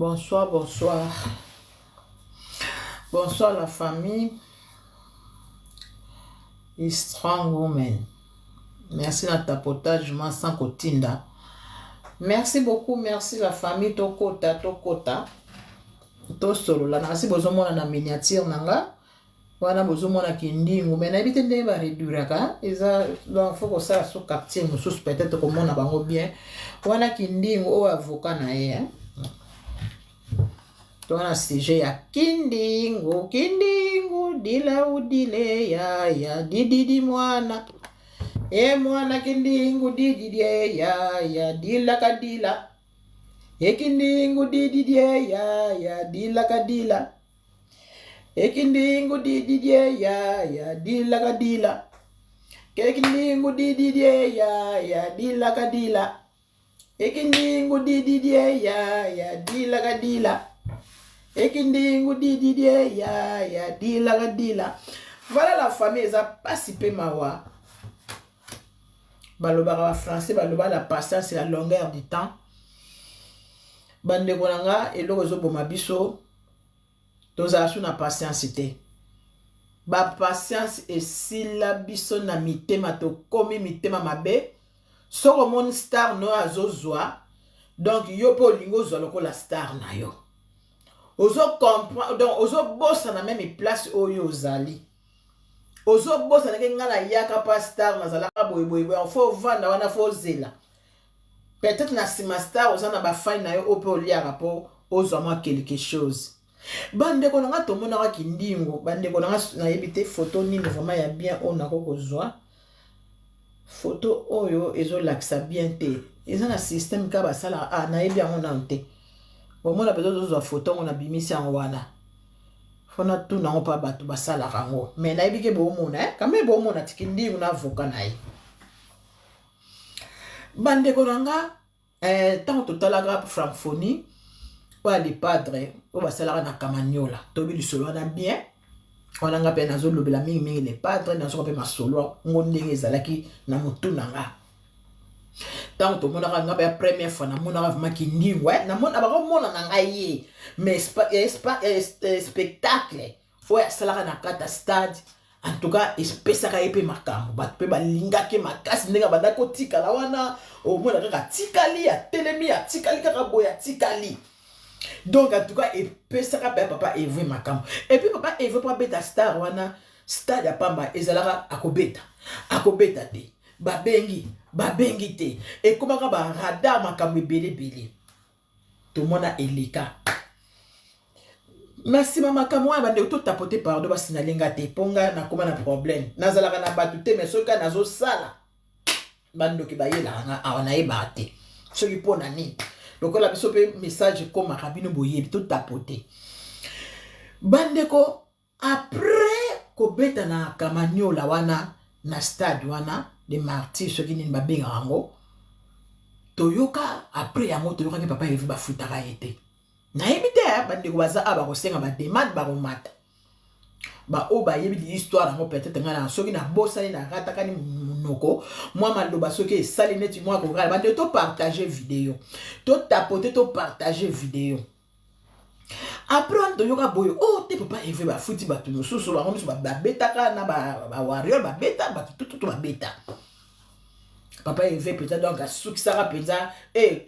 Bonsoir, bonsoir. Bonsoir la famille. Is strong woman. Merci la tapotage, moi sans kotinda. Merci beaucoup, merci la famille. Tokota. To solo la nasi bozo mona na miniature nanga. Wana bozo mona kindingu. Mais na bite ndenge ba reduraka. Eza donc faut que ça soit capté mususu peut-être comme on a bango bien. Wana kindingu o avocat na ye. Tona sije ya kindingu dila udile ya didi mwana mwana kindingu didi ya dila kadila kindingu didi ya dila kadila kindingu didi ya dila kadila kindingu didi ya dila kadila kindingu didi ya dila kadila ekindingu didi ya dila. Voilà la famille, ça pas si peu mawa. Balobara français, baloba la patience et la longueur du temps. Bande konanga eloko zo boma biso. Toza asu na patience te. Ba patience et sila biso na mitema to komi mitema mabe. Soko mon star no azozwa. Donc yo po lingo zo loko la star na yo. Ozo comprendre donc ozo bossa na même place oyo ozali. Ozo bossa na ngala yaka pa star na zalaka boy faut vanda wana faut zela. Peut-être na sima star ozana ba fine na yo opo lia rapport ozo ma quelque chose. Bande ko nga to mona ka kindingo, bande ko nga na yebite photo ni vraiment ya bien on a kozwa. Photo oyo ezo laksa bien te. Ezana système ka ba sala na yebi on a te. Bon, moi, la personne qui a photo, on a bimisi en wana. Fona tout n'a pas battu basala rango. Mais na ibike bo mona, quand même bo mona tikindi on avocat naï. Bande konanga, tant total agra francophonie, pas les padres, on va salara na kamanyola. Tobi du solo na bien. On a nga pe nazo lobela mingi les padres, nazo pe ma solo, ngondenge zalaki na mutu nanga. Tant que mon a la première fois, mon a vraiment qui dit ouais, na mon a mon a mais spectacle. Ouais, ça la na kata stade. En tout cas, espèce à épée makambo. Bat pe balinga ke makasi ndenge banda ko tika la wana. Au moins la tikali a telemi a tikali ka boya tikali. Donc en tout cas, espèce à papa Eve makambo. Et puis papa Eve pas beta star wana stade a pamba ezalaka akobeta. Akobeta te. Babengi te. Et comment ba radar makambo bele. Tout le monde a elika. Merci mama kamwa bande tout tapoter pardon ba sinalinga te ponga na koma na problème. Nazalaka na batute mais soka nazo sala. Bando ki bayela nga awana ebate. Soki pona ni. Donc la biso pe message comme rabino boye tout tapoter. Bande ko après ko beta na kamanyo la wana na stade wana de martyrs ceux qui n'ont pas bien rango toyoka après yango toyoka que papa evi ba futaka été na ebite bande ko baza aba ko senga ba demande ba romata ba o ba yebi l'histoire ngo peut-être ngana soki na bossa na rata kani munoko moi maloba soki sali neti moi ko bande to partager vidéo to tapoter to partager vidéo. Après on toyoka boyo oh te papa evi ba futi ba tuno soso ba ngomiso ba beta ka na ba warrior ba beta ba tout ba beta. Papa evi peut-être donc a souki sara penza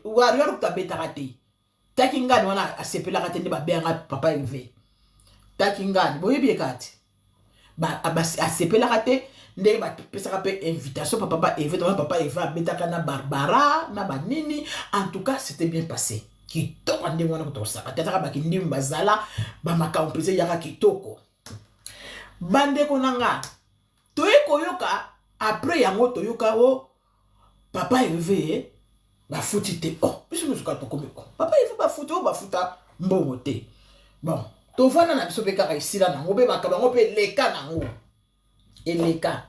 warrior ta beta raté. Takingani wana asepela raté ba benga papa evi. Takingani boye bien kati. Ba asepela raté ndenge ba pesa pe invitation papa evi donc papa evi beta ka na Barbara na ba nini en tout cas c'était bien passé. Kitoko ande mwana kutosaka tataka bakindi mbazala ba makampese yaka kitoko bande konanga toyeko yoka après yango toyoka o papa evé ba futi te oh biso musuka to komeko papa evé ba futi o ba futa mbongo te bon to vana na biso pe kaka isila nango be bakaba ngo pe leka nango eleka.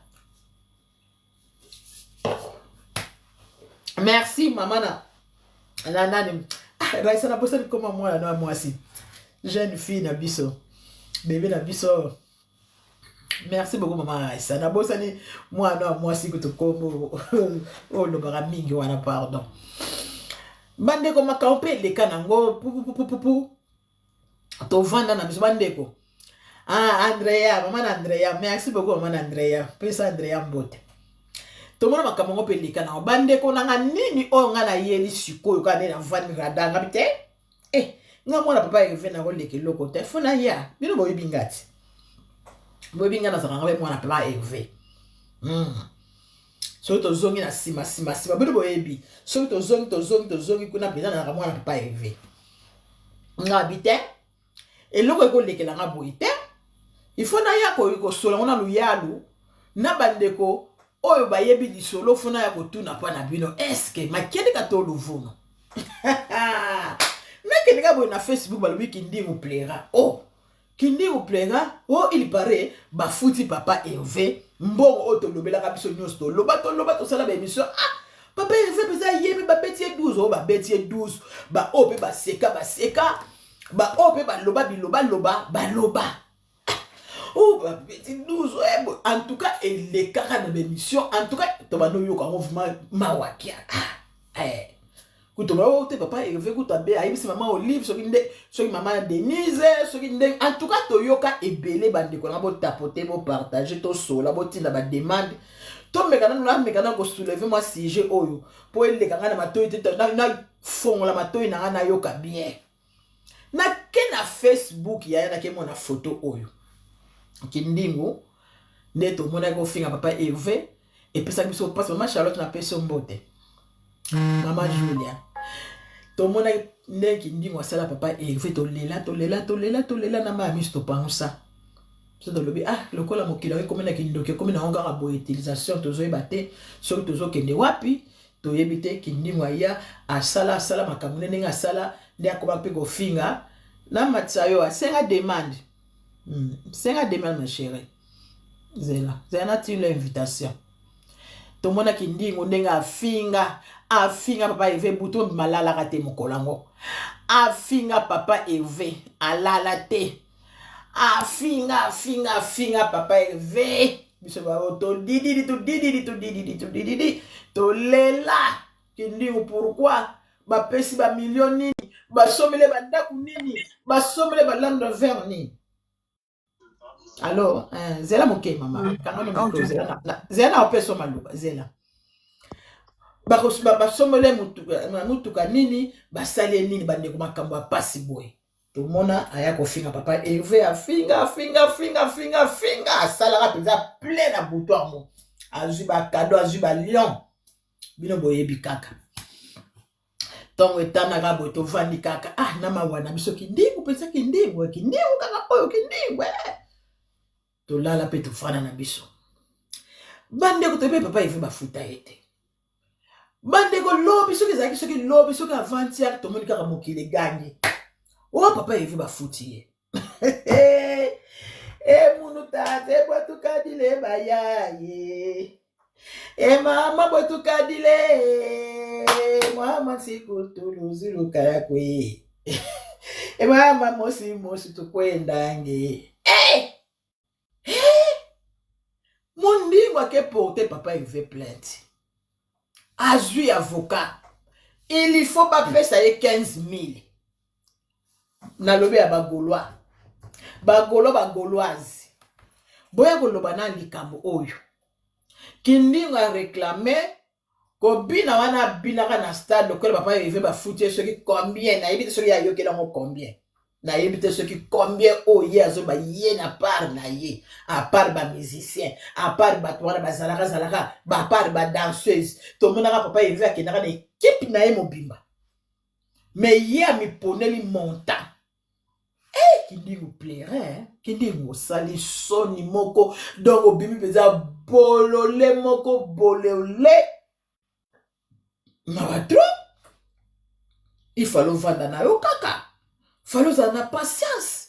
Merci maman na nani. Raisa na posa comme moi na moi si jeune fille na biso bébé na biso. Merci beaucoup maman Raisa na posa ni moi na moi si que to comme oh le bara mingi wana pardon. Bandeko makampe le kanango pu to vanda na biso bandeko. Ah, Andrea, maman Andrea, merci beaucoup maman Andrea. Pesa Andrea mbote. To mona makambo pe le kanango bandeko nanga nini o nga na yeli sikoyo ka na vandi radanga bite. Nga mwana papa Hervé na role ke loko te fona ya. Bino boyi bingati. Boyi bingana za nga mwana papa Hervé. So to zongi na sima bino boyebi so to zongi kuna peza na mwana papa Hervé nga bite eloko eko lekela nga boite il faut na ya ko sola ngona luyalu na bandeko oyo bayebi lisolo fona ya kotuna pa na bino eske makende ka to luvuno nakende ka bo na Facebook balobi kindi vous plaira kindi vous plaira il paraît bafuti papa Hervé mbongo otolobelaka biso nyonso toloba tosala bémission papa Hervé peza yemi babetie 12 babetie 12 ope baseka ope baloba biloba baloba babetie 12 en tout cas elekaka na bémission en tout cas tobano yoka mouvement mawakia kutoba ote papa Hervé kutabe ayibisi mama Olive soki mama Denise soki ndenge en tout cas toyoka ebele bandeko na bo tapoter bo partager to sola bo tinda ba demande to mekana ko soulever moi sujet oyo po eleka ngana matoyi te na fongola matoyi na ngana yoka bien na kena Facebook ya na ke mona photo oyo kindingo neto mona ko finga papa Hervé et puis ça biso passe mama Charlotte na peso mbote Maman Julia. To mona ndeki ndingo asala papa Hervé to lela na ma misto pansa. So do lobi lokola mokila we komena kindoke komena onga rabo utilisation tozo ebate so tozo kende wapi to yebite kindingo ya asala makamune nenga asala ndi akoba pe go finga na matsayo asenga demande. Senga demande ma chérie. Zena tu l'invitation. To mona kindingo ndenga afinga papa Hervé buto malala kate mokolango afinga papa Hervé alala te afinga papa Hervé biso ba to didi to lela kindingo pourquoi ba pesi ba million nini ba somele ba ndaku nini ba somele ba land vert nini. Alors zela moke mama kangano moko zela opeso maluba zela basomole mutuka nini basali nini bandeko makambo apasi boye tomona aya kofinga papa Hervé afinga asalaka penza plein na bouton mo azwi ba cadeau azwi ba lion bino boyebi kaka tongo etanaka boye tovandi kaka na mawana biso kindingo penza kindingo kaka oyo kindingo tolala pe tofana na biso bandeko tobe papa Hervé bafuta ete bandeko lobi soki lobi soki avant-hier tomoni kaka mokili gangi papa Hervé bafuti ye munu tate botukadile bayaye mama botukadile mama sikutuluziluka yakwe mama mosi tukwendange mondingo ake porter papa Hervé plainte azui avocat il faut pas pesa ye 15 000 na lobe ya bagoloise boya koloba na likambo oyo kindingo a réclamé kobina wana binaka na stade lokola papa Hervé bafuti soki combien na yebi soki ayokela ngo combien na yebi soki combien oye azoba ye na part na ye à part ba musicien à part ba toana bazalaka ba part ba danseuse to monaka papa Hervé akendaka na équipe na ye mobimba mais ye a mi poneli montant kindingo plairait kindingo sali soni moko donc obimi peza bolole moko bolole mabatro il fallait vanda na yo kaka fallait na patience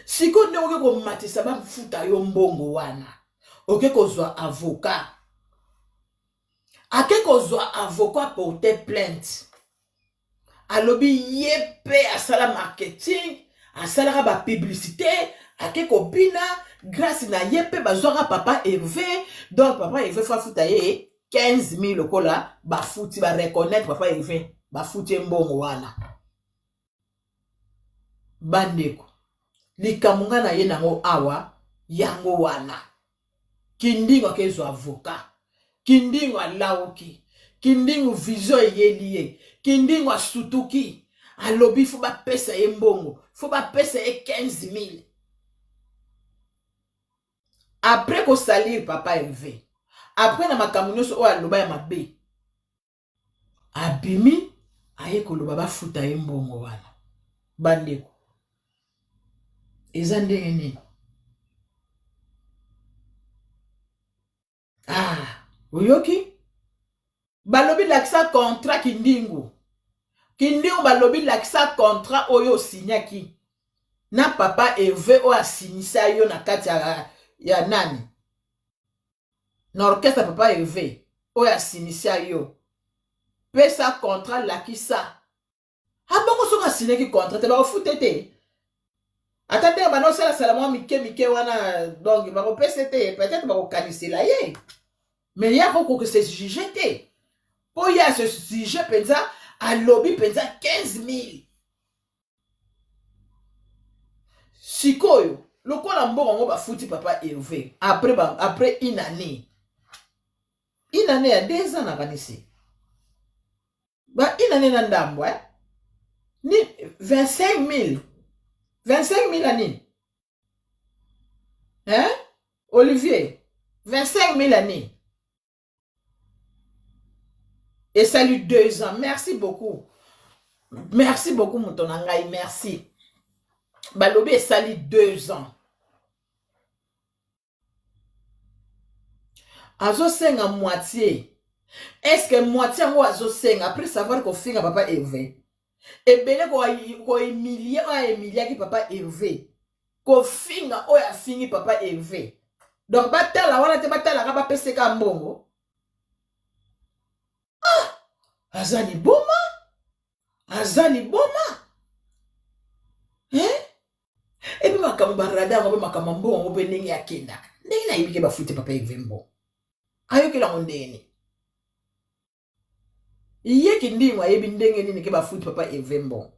siko nde oke komatisa bafuta yo mbongo wana oke kozwa avocat ake kozwa avocat porter plainte alobi ye pe asala marketing asalaka ba publicité ake kobina grâce na ye pe bazwaka papa Hervé donc papa Hervé fa futa ye 15 000 lokola bafuti ba reconnaître papa Hervé bafuti mbongo wana bandeko likambo nga na ye nango awa yango wana kindingo akezwa avocat kindingo alauki kindingo vision eyeli ye kindingo asutuki alobi fo bapesa ye mbongo fo bapesa ye 15 000 après kosalir papa Hervé après na makambo nyonso oyo aloba ya mabe abimi aye koloba bafuta ye mbongo wana bandeko eza ndenge nini oyoki balobi lakisa contrat kindingu balobi lakisa contrat oyo osinyaki na papa Hervé oyo asinisa yo na kati ya nani na orchestre papa Hervé oyo asinisa yo pesa contrat lakisa abongo soki asinyaki contrat te bakofute te ata te banosala mwa mike wana donc bakopesa te peut-être bakokanisela ye mais ya koko se juge te po ya se sujet penza alobi penza 15 000 sikoyo lokola mbongo ngo bafuti papa Hervé après une année ya 2 ans na kanisi une année na ndambo ni 25 000 année Olivier 25 000 année et salut 2 ans merci beaucoup Moutonangai merci balobi esali 2 ans azosenga moitié est-ce que moitié yango azosenga après savoir kofinga papa Hervé ebele koemiliaki papa Hervé kofinga oyo afingi papa Hervé donc batala wana te batalaka bapeseka mbongo aza liboma epe makambo barada yango mpe makambo mbongo yango mpe ndenge akendaka ndenge nayebike bafuti papa Hervé mbongo ayokelango ndenge iye kindingo ayebi ndenge nini ke bafuti papa Hervé mbongo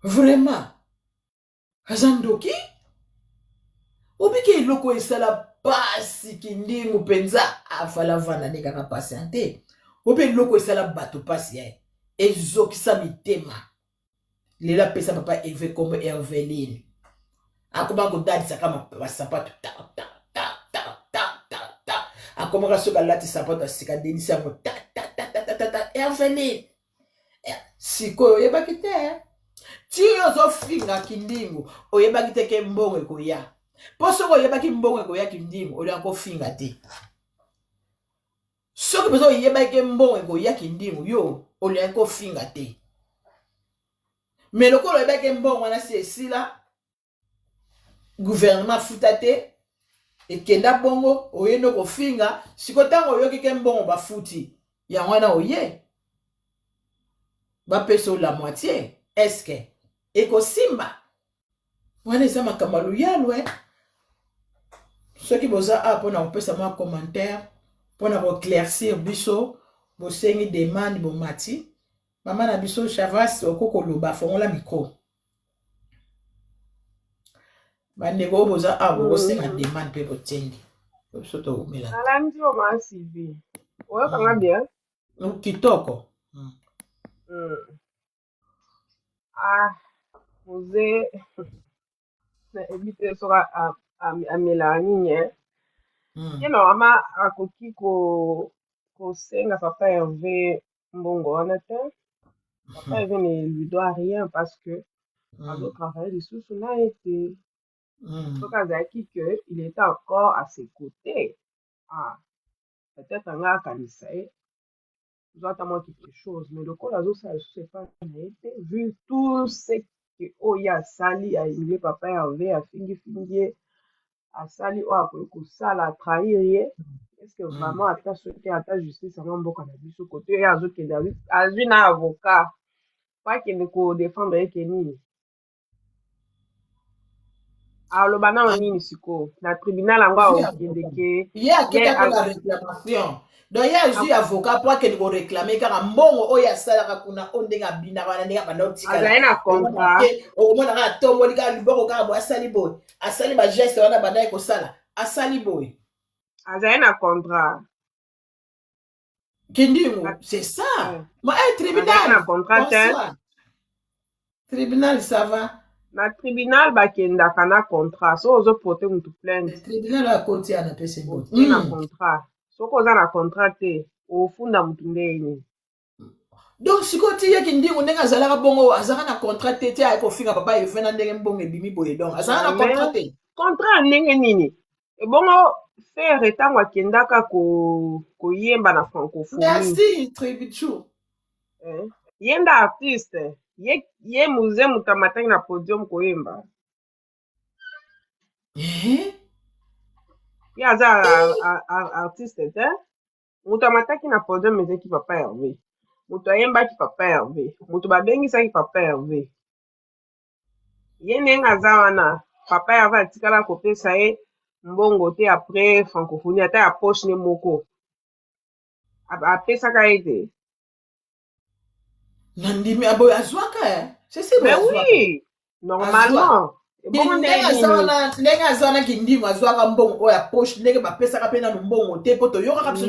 vraiment aza ndoki obiki eloko esala pasi kindingo mpenza afala vanda nde kaka pasi ante obi eloko esala bato pasi ya ezokisa mitema lelo apesa papa Hervé kombo Hervé Lile akoma kodadisa kama basapato akomaka soki alati sapato asika denisi yango Hervé Lile sikoyo oyebaki te ti ozofinga kindingo oyebaki te ke mbongo ekoya mpo soki oyebaki mbongo ekoya kindingo olia kofinga te soki mpenza oyebaki ke mbongo ekoya kindingo yo olia kofinga te me lokola oyebaki mbongo wana si esila gouvernement futa te ekenda bongo oyendo kofinga siko ntango oyoki ke mbongo bafuti yango wana oye bapesa la moitié eske ekosimba wana eza makambo luyalu soki boza a mpona kopesa mwa commentaire mpona koclaircir biso bosengi demande bomati mama na biso Chavas okokoloba fongola micro bandeko oyo boza a bokosenga demande mpe botendi biso toomela Alamjo masivi. Oyo kanga bien. kitoko Mzee ebite soka amela ninye. Yeno ama akoki kosenga papa Hervé mbongo wana te. Papa Hervé ne lui doit rien parce que azo travailler lisusu na ete. Soka azalaki que il était encore à ses côtés. Peut-être un gars kanisa moi quelque chose, mais le col azo ça c'est pas été vu tout ce que oya sali a Emilie papa Hervé a fingi a sali o a ko sala trahir est-ce que vraiment ata ce que ata justice en mboka na biso côté ya azo kenda azui na avocat pas qu'il ne ko défendre que ni aloba na nini siko na tribunal yango akendeke ye akeka ko la réclamation donc ye azwi avocat po akende koréclame kaka mbongo oyo asalaka kuna o ndenge abinaka wana ndenge abanda otikala azali na contrat okomona kaka tomboli kaka liboko kaka boye asali boye asali bageste wana bandaki kosala asali boye azali na contrat kindingo c'est ça ma tribunal na contrat te tribunal ça va na tribunal bakendaka na contrat so ozoporte mutu plainte tribunal akoti ana pese mbote na contrat soki oza na contrat te ofunda mutu ndeni donc sikoti ye kindingo ndenge azalaka bongo azalaka na contrat te te akofinga papa efe na ndenge mbongo ebimi boye donc azalaka na contrat te contrat ndenge nini ebongo faire ntango akendaka koyemba na francophonie merci tribichu ye nda artiste ye muze mutu amatangi na podium koyemba ye aza artiste te mutu amataki na podium ezaki papa Hervé mutu ayembaki papa Hervé mutu babengisaki papa Hervé ye ndenge aza wana papa Hervé atikala kopesa ye mbongo te après francophonie ata ya poche ne moko apesaka ye te nandimi aboye azwaka mais oui normalement ndenge aza wana kindimo azwaka mbongo oyo ya poche ndenge bapesaka mpe nanu mbongo te mpo toyokaka biso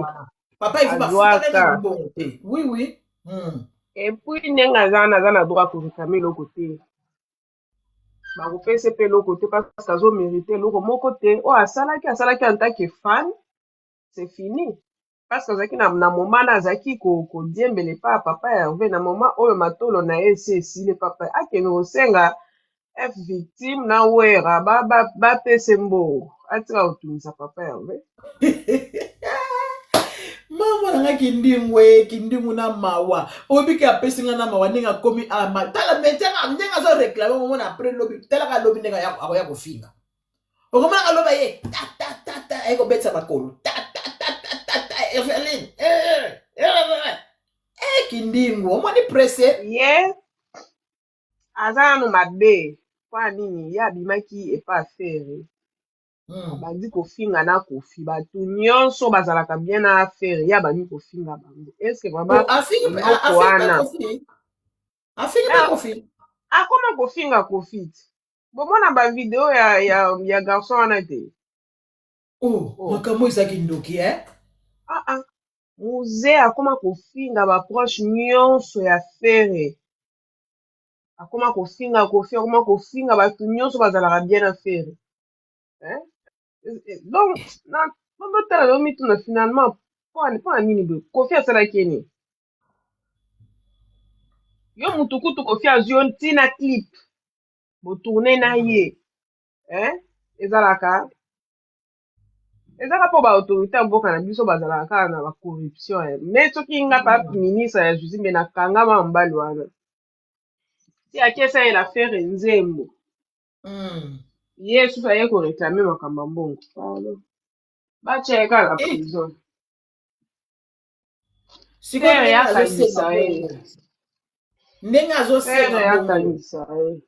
wana papa ifu bafutane nanu mbongo te oui epuis ndenge aza wana aza na droit korekame eloko te bakopesa mpe eloko te parce que azomérite eloko moko te oyo asalaki en tant que fan c'est fini parce que azalaki na moma na azalaki kodiembele pa papa Hervé na moma oyo matolo na ye esi esili papa akende kosenga f victime na wera bapese mbongo atika kotumisa papa Hervé mama nanga kindimu na mawa obiki apesinga na mawa ndenge akomi tala ndenge azoreklame momona apres lobi talaka lobi ndenge akoya kofinga okomona loba ye tatata ekobetisa makolo Eveline kindingu omoni presse ye aza nano mabe mpo nini ye abimaki epa affaire abandi kofinga na kofi bato nyonso bazalaka bien na affaire ye abandi kofinga bango eske eloko wana akoma kofinga kofi te bomona bavideo ya garçon wana te makambo ezaki ndoki muze akoma kofinga baproche nyonso ya fere akoma kofinga akoma kofinga bato nyonso bazalaka bien na fere donc nabotala lomituna finalement mpo na nini boye kofi asalaki nini yo mutu kutu kofi azwi yo ntina clip botourne na ye ezalaka mpo baautorité ya mboka na biso bazalaka kaka na bacorruption mais soki nga pa ministre ya justice mbe nakangama mobali wana ti akesa ye laffaire nzembo ye susu aye koreklame makambo ya mbongo batia ye kaka na prison fere yakangisa ye ndenge azosenga yakangisa ye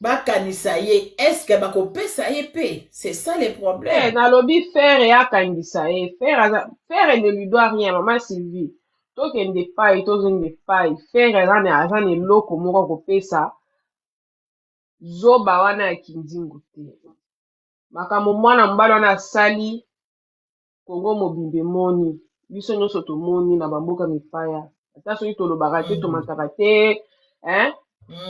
bakanisa ye eske bakopesa ye pe c'est ça le problème nalobi fere yakangisa ye fere ne lui doit rien mama Sylvie tokende pai tozonde pai fere aza na eloko moko kopesa zoba wana ya kindingo te makambo mwana mobali wana asali kongo mobimba emoni biso nyonso tomoni na bamboka mipaya ata soki tolobaka te tomataka te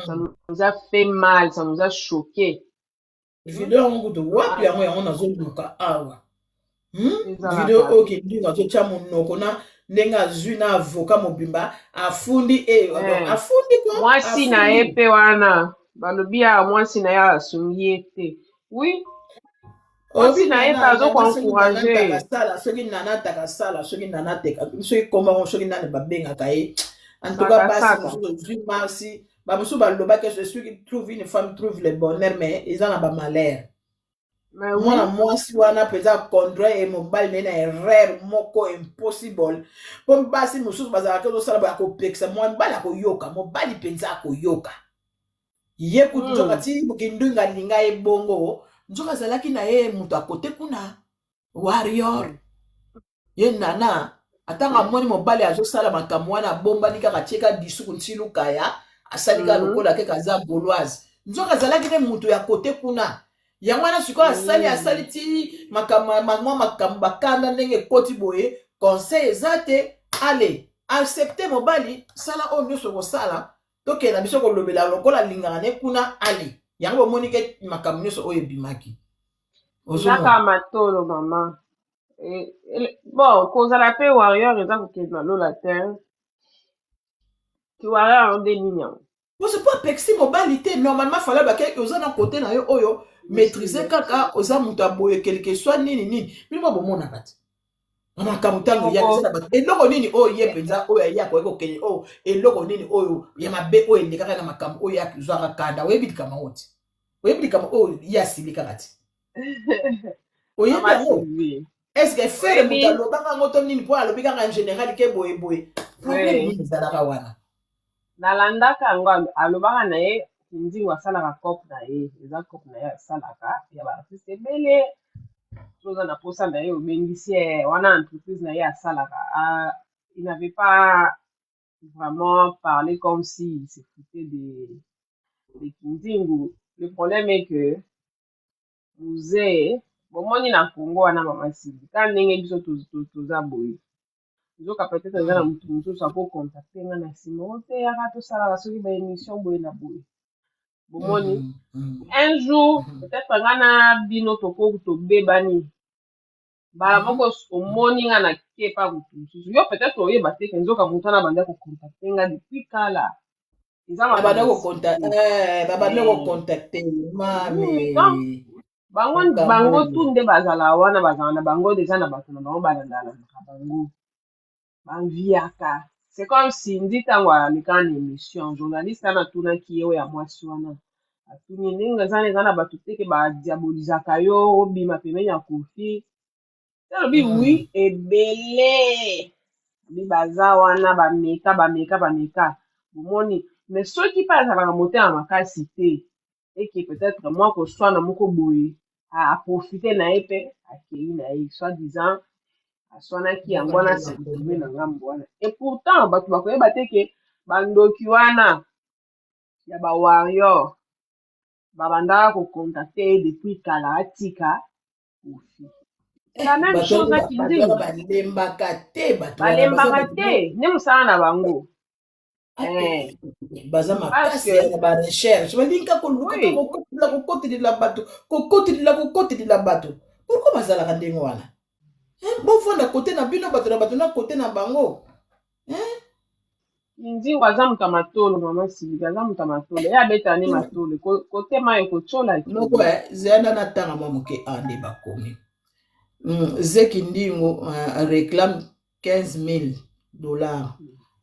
ça nous a fait mal, ça nous a choqué. Video nguto wapi yango nazoluka awa video oke ndinga tocha monoko na ndenge azwi na avocat mobimba afundi afundi ko mwasi na ye pe wana balobi ya mwasi na ye asungi ye te oui mwasi na ye pe azokoencourage soki nana ataka sala soki nana ateka soki kombango soki nane babengaka ye en tout cas basi mosusu marsi bamosusu balobaki celui qui trouve une femme trouve le bonheur mais eza na bamalere mwana mwasi wana mpenza contrat ye mobali naye na erreur moko impossible mpo basi mosusu bazalaki ozosala boya kopekisa mobali akoyoka mobali mpenza akoyoka ye kutu nzoka ti bokindunga linga ebongo nzoka azalaki na ye moto akote kuna warrior ye nana atanga amoni mobali azosala makambo wana abombani kaka tieka disuku ntiluka ya asalika lokola ke kaza gauloise nzoka azalaki ne moto ya kote kuna yango wana sikoyo asali ti makambo bakanda ndenge ekoti boye conseil eza te ale accepte mobali sala oyo nyonso kosala tokenda biso kolobela lokola lingaka ne kuna ale yango bomoni ke makambo nyonso oyo ebimaki ezaka matolo mama bon kozala mpe warrior eza kokende na lola te ti warrior nde nini yango c'est pas pexi mobali te normalement fallait bake oza na kote na yo oyo maîtriser kaka oza moto aboye quelque soit nini bino babomonaka te makambo ntango eyakisa na bato eloko nini oyo ye mpenza oyo aya koyeki kokende oyo eloko nini oyo ya mabe oyo elekaka na makambo oyo yazwaka kanda oyebi likama oyo te oyebi likama oyo ye asili kaka te oyebi yango estce fere moto alobaka yango to nini mpo alobi kaka en général ke boyeboye problème nini ezalaka wana nalandaka yango alobaka na ye nzingo asalaka cope na ye eza cope na ye asalaka ya baartiste ebele toza na posa na ye obengisi wana entreprise na ye asalaka il n'avait pas vraiment parlé comme si il se foutait de Kinzingu. Le problème est que muzee bomoni na Congo wana mama Sylvie ka ndenge biso toza boye nzoka peut-être eza na motu mosusu akocontacte nga na nsima o te yaka tosalaka soki baémission boye na boye bomoni un jour peut-être nga na bino tobebani mbala moko omoni nga na kepa motu mosusu yo peut-être oyeba te ke nzoka motu wana banda kocontacte nga depuis kala babanda kocontacte mame bango tu nde bazala wana bazala na bango deja na bato na bango balandalanaka bango banviaka c'est comme si ndi ntango aleka na émission journaliste ana atunaki ye oyo ya mwasi wana atuni ndenge eza na bato teke badiabolizaka yo obima pembeni ya kofi alobi wi ebele bi baza wana bameka bomoni mais soki mpe azalaka motema makasi te eke peut-être mwa koswana moko boye aprofite na ye mpe akei na ye soit disant aswanaki yango wana sirikime na ngambo wana et pourtant bato bakoyeba te ke bandoki wana ya bawarrior babandaka kocontacte ye depuis kala atika kofi la même chose na Kinzingu balembaka te nde mosala na bango baza makasi ya barecherche balinga kokotelela bato pourkui bazalaka ndenge wana bofanda kote na bino bato na kote na bango Kinzingu aza moto ya matolo mama Sylvie aza moto ya matolo ye abeta ne matolo kote ma ekotyola noko zeyanda na ntanga mwa moke ande bakomi Kinzingu réclame $15,000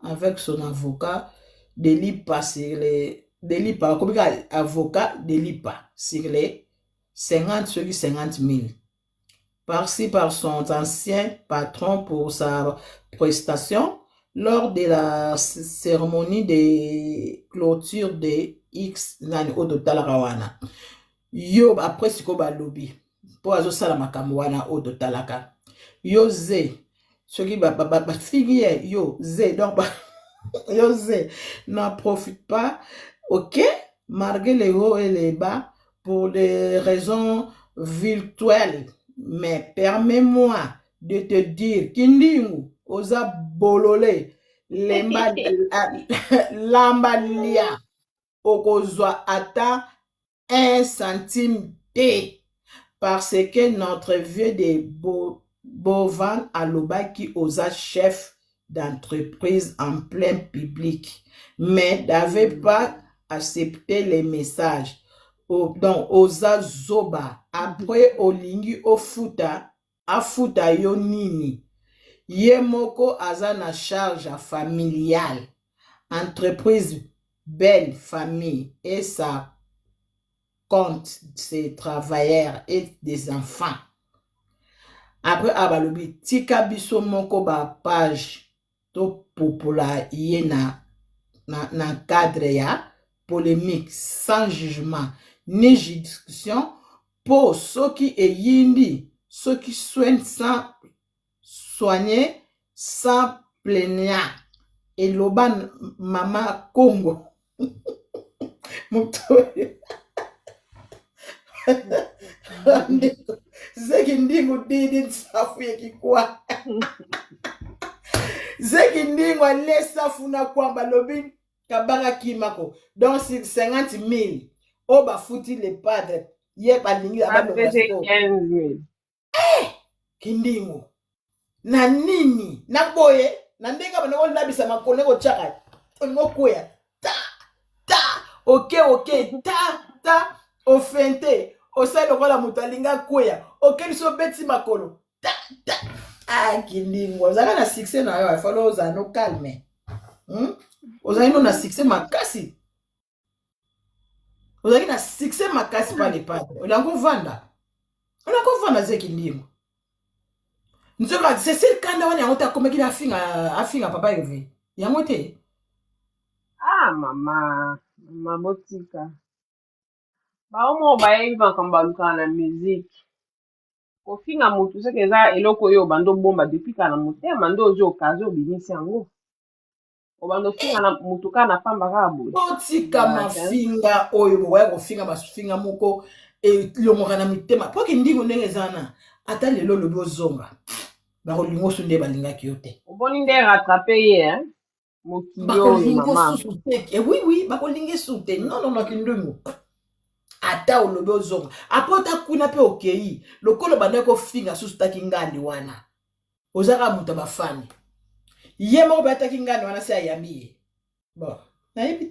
avec son avocat Delipa sur les Delipa comme avocat Delipa sur les 50,000 par-ci par son ancien patron pour sa prestation lors de la cérémonie de clôture de X nani odo talaka yo après siko ba lobby po azosala makambo wana odo talaka yo ze soki ba figure yo ze donc yo ze n'en profite pas ok malgré les hauts et les bas pour des raisons virtuelles mais permets-moi de te dire Kinzingu oza bolole lambalia okozwa ata 1 centime te parce que notre vieux de Bovan alobaki oza chef d'entreprise en plein public mais n'avait pas accepté les messages donc oza zoba après olingi afuta yo nini ye moko aza na charge familiale entreprise belle famille et ça compte ses travailleurs et des enfants après abalobi tika biso moko ba page to popola ye na cadre ya polémique, sans jugement, ni discussion, pour ceux qui eyindi, ceux qui soignent sans soigner, sans plaignant. Et l'oban mama Congo. Zeki ndingu didi nsafu yekikwa. Zeki ndingu alesa funa kwamba lobi kabanga kimako. Donc 50 000. Oba fouti le padre. Ye balingi abano basko. 15 000. Kindingu. Na nini? Na boye. Na ndenga bana olabisa makole ko chaka. Ngokuya. Ok, ta, ofente, osai lokola mutalinga kuya, ok, liso beti makolo, ta, kindingo, ozaka na succès na yo, ifalo oza no calme, ozaki no na succès makasi, ozaki na succès makasi pa le padre, olango vanda ze kindingo, nzoka, c'est kanda wani yango ta komeki na afinga papa Hervé, yango te? Ah, mama botika. Baomo bayebi makambo baluka na musique. Kofinga mutu seke eza eloko oyo bando bomba depuis kana motema ndo ozo okazo obimisi yango. Obando finga na mutu kana pamba kaka boye. Otika mafinga oyo boya kofinga mafinga moko elongoka na mitema. Po kindingo ndenge ezana ata lelo lobi ozonga. Bakolingo sunde balingaki yo te. Oboni nde rattraper ye mokili mama. Oui, bakolinge sute. Non, kindingo. Ata olobi ozonga. Apota kuna pe okei. Lokolo bande ko finga susutaki ngandi wana. Ozaka muta bafani. Ye moko bataki ngandi wana se ayambi ye. Bon, nayebi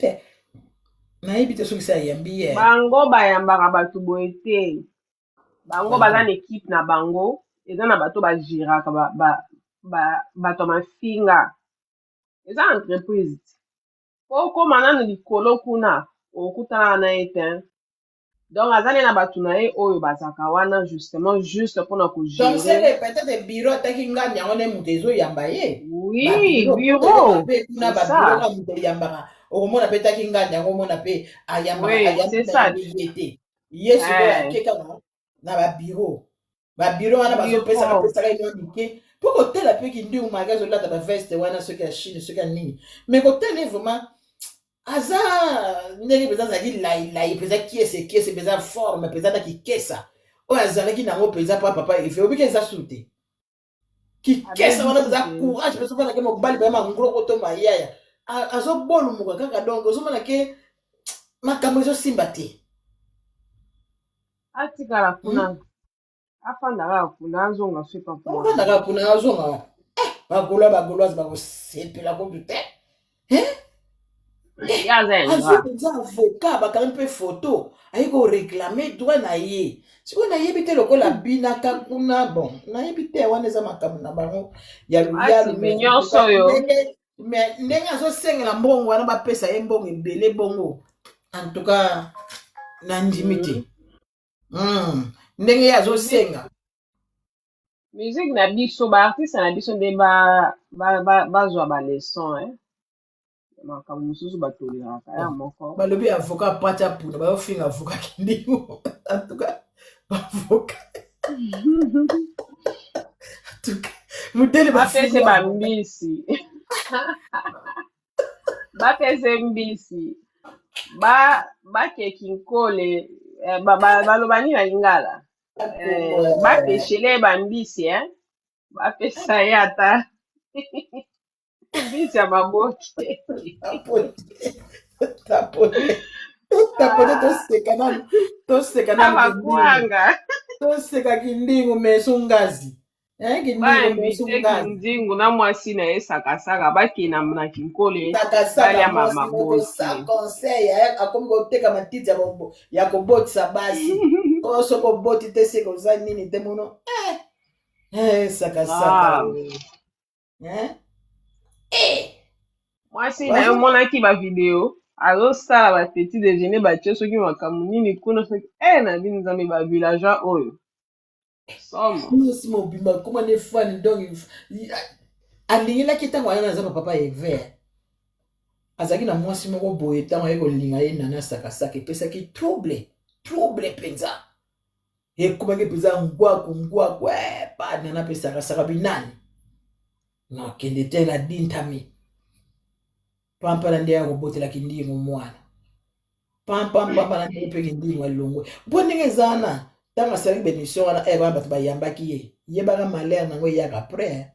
te soki se ayambi ye. Bango bayambaka bato boye te. Bango baza na équipe na bango. Eza na bato bajiraka bato mafinga. Eza entreprise. Okoma nanu likolo kuna okutana na ete. Donc azali na bato na ye oyo bazaka wana justement juste mpona kogérer. Donc c'est peut-être bureau ataki ngandi yango ne mutu ezo yamba ye. Oui, bureau. Na ba bureau ka mutu yambaka. Okomona pe taki ngandi yango mona pe ayamba c'est ça. Yesu ko akeka na ba bureau. Ba bureau wana bazo pesa ino dike. Pour côté la pe ki ndi u magazo la ta ba veste wana soki ya Chine soki ya nini. Mais côté ne vraiment aza ndenge peza zaki lai peza kiese peza forme peza na kikesa oyo azalaki nango peza pa papa efe obiki eza sute kikesa wana peza courage peza fana ke mobali bayama ngolo kotomba yaya azobolumuka kaka donc ozomona ke makambo ezosimba te atikala kuna afandaka kuna azonga fe papa afandaka kuna azonga bagoloise bakosepela kombi te aza avocat bakangi mpe photo ayi koreklame droit na ye sikoyo nayebi te lokola binaka kuna bon nayebi te wana eza makambo na bango ya nyonso oyo ndenge azosengela mbongo wana bapesa ye mbongo ebele bongo en tout cas nandimi te ndenge ye azosenga musique na biso baartiste na biso nde bazwa baleson makambo mosusu batolelaka ya moko balobi avocat pata puna bayofinga avocat kindingo en tout cas avocat mutele bapese bambisi bapese mbisi bakeki nkole baloba nini na lingala bapeshele bambisi bapesa ye ata mbisi ya maboke tapote toseka kindingo meso ngazi kindingo na mwasi na ye sakasaka bakena na kinkole balia mabosi akomi koteka matiti ya kobotisa basi soki oboti te seka oza nini te mono sakasaka mwasi na ye omonaki bavideo azosala bapetit déjeuner batie soki makambo nini kuna soki na bino nzambe bavillageois oyo somosi mobimba koma ne fani donc alingelaki ntango wana naza papa Hervé azaki na mwasi moko boye ntango aye kolinga ye nana sakasaka epesaki trouble mpenza ekomaki mpenza ngwaku pa nana mpe sakasaka binani nakende te na dintami pampana nde akobotelaki ndingo mwana pampana nde mpe ndingo alongwe mpo ndenge eza wana ntango asalaki bémission wana bana bato bayambaki ye yebaka malere nango eyaka apres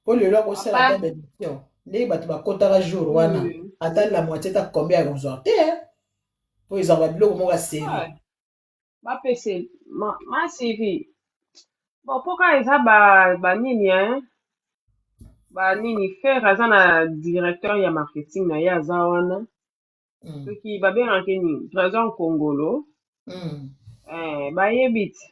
mpo lelo akosala ta bémission ndenge bato bakotaka jour wana ata la moitié ta combien ya kozwa te mpo ezaka biloko moko aseri bapese masiri bon mpoka eza banini banini faire aza na directeur ya marketing na ye aza wana soki babengaki nini trésor kongolo bayebi ti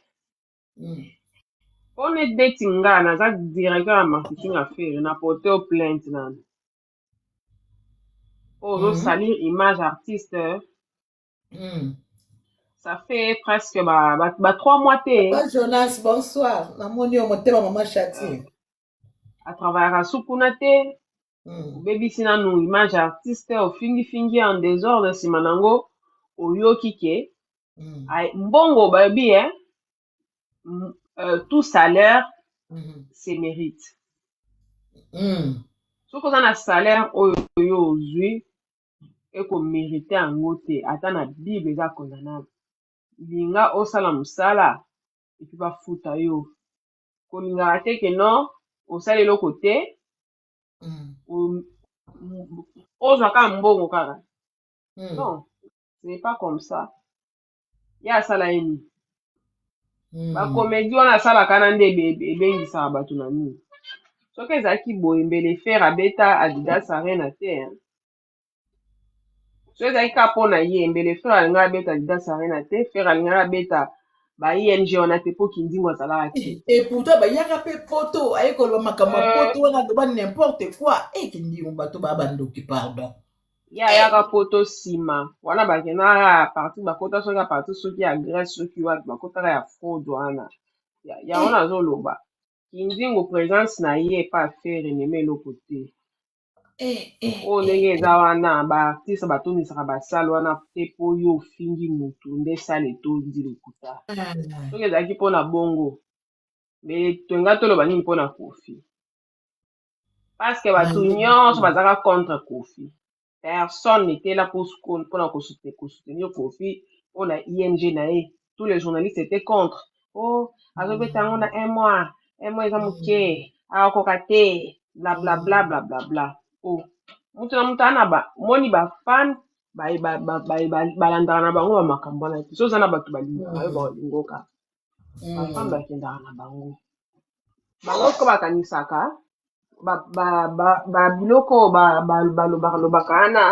mpona edeti nga naza directeur ya marketing affaire na porte au plainte nana ozosalir image artiste ça fait presque 3 mois te Jonas bonsoir namoni yo motema mama Chati atravaillera sukuna te obebisi nanu image artiste ofingifingi en désordre nsima nango oyoki ke mbongo bayebi tout salaire se mérite soki oza na salaire oyo ozwi ekomérite yango te ata na bible eza condamnable linga osala mosala epi bafuta yo kolingaka te ke non osala eloko te ozwa kaka mbongo kaka non ce n'est pas comme ça ye asala ye nini bakomedi wana asalaka na nde ebengisaka bato na nini soki ezalaki boye mbele fere abeta adidas arena te so ezalaki ka mpo na ye mbele fere alingaka abeta adidas arena te fere alingaka abeta ba ing wana te mpo kindingo azalaka te eputa bayaka mpe poto aye koloba makambo ya poto wana aloba n'importe quoi kindingo bato baya bandoki pardon ye ayaka poto nsima wana bakendaka parti bakota soki ya parti soki ya grèce soki wapi bakotaka ya fraude wana yango nazoloba kindingo présence na ye epa affaire emema eloko te oyo ndenge eza wana baartiste batonisaka basale wana te mpo yo ofingi motu nde sale etondi lokuta soki ezalaki mpona bongo me tonga toloba nini mpona kofi parceke bato nyonso bazalaka contre kofi personne n'était là mpona kosoutenir kofi mpona ing na ye tous les journalistes étaient contre azobeta yango na un mois eza moke akoka te blablabla mutu na mutu ana moni bafane balandaka na bango bamakambo wana te so oza na bato balingaka yo balingoka bafane bakendaka na bango bango bakanisaka biloko balobaka wana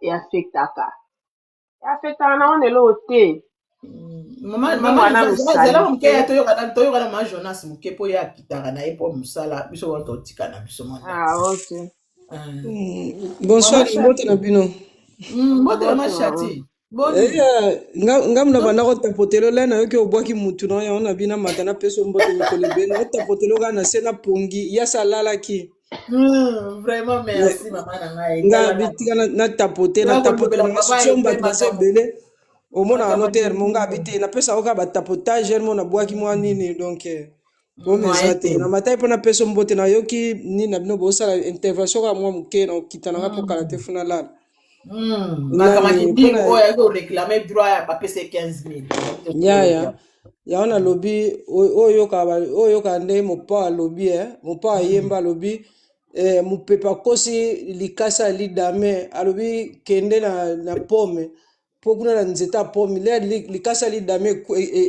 eaffectaka na wana eloo te zala moke toyokana ma Jonas moke mpo ye akitaka na ye mpo mosala biso wana totika na biso bonsoir mbote na bino mbote na mashati ngamu na banda kotapotelo la nayoki obwaki mutu na yango na bina mata na peso mbote mikolo ebele nakotapotelo kaka na se na pongi yasi alalaki vraiment merci mama na ngai nga bitika natapote nanga sitio bato baza ebele omona notaire monga abite napesa oka batapotage mo nabwaki mwa nini donc omeza te na matai mpo napesa mbote nayoki nini na bino bosala intervention kaka mwa moke na okita nanga mpo kala te funa lala yaya yango nalobi oyoka nde mopa alobi mopa ayemba alobi mopepe akosi likasa ya lidame alobi kende na pome mpo kuna na nzete ya pome le likasa ya lidame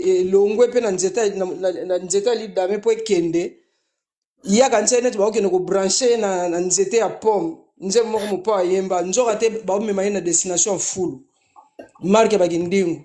elongwe mpe na nzete ya lidame mpo ekende yaka nse neti baokende kobranche na nzete ya pome nze moko mopo ayemba nzoka te baomema ye na destination fulu marke bakindingo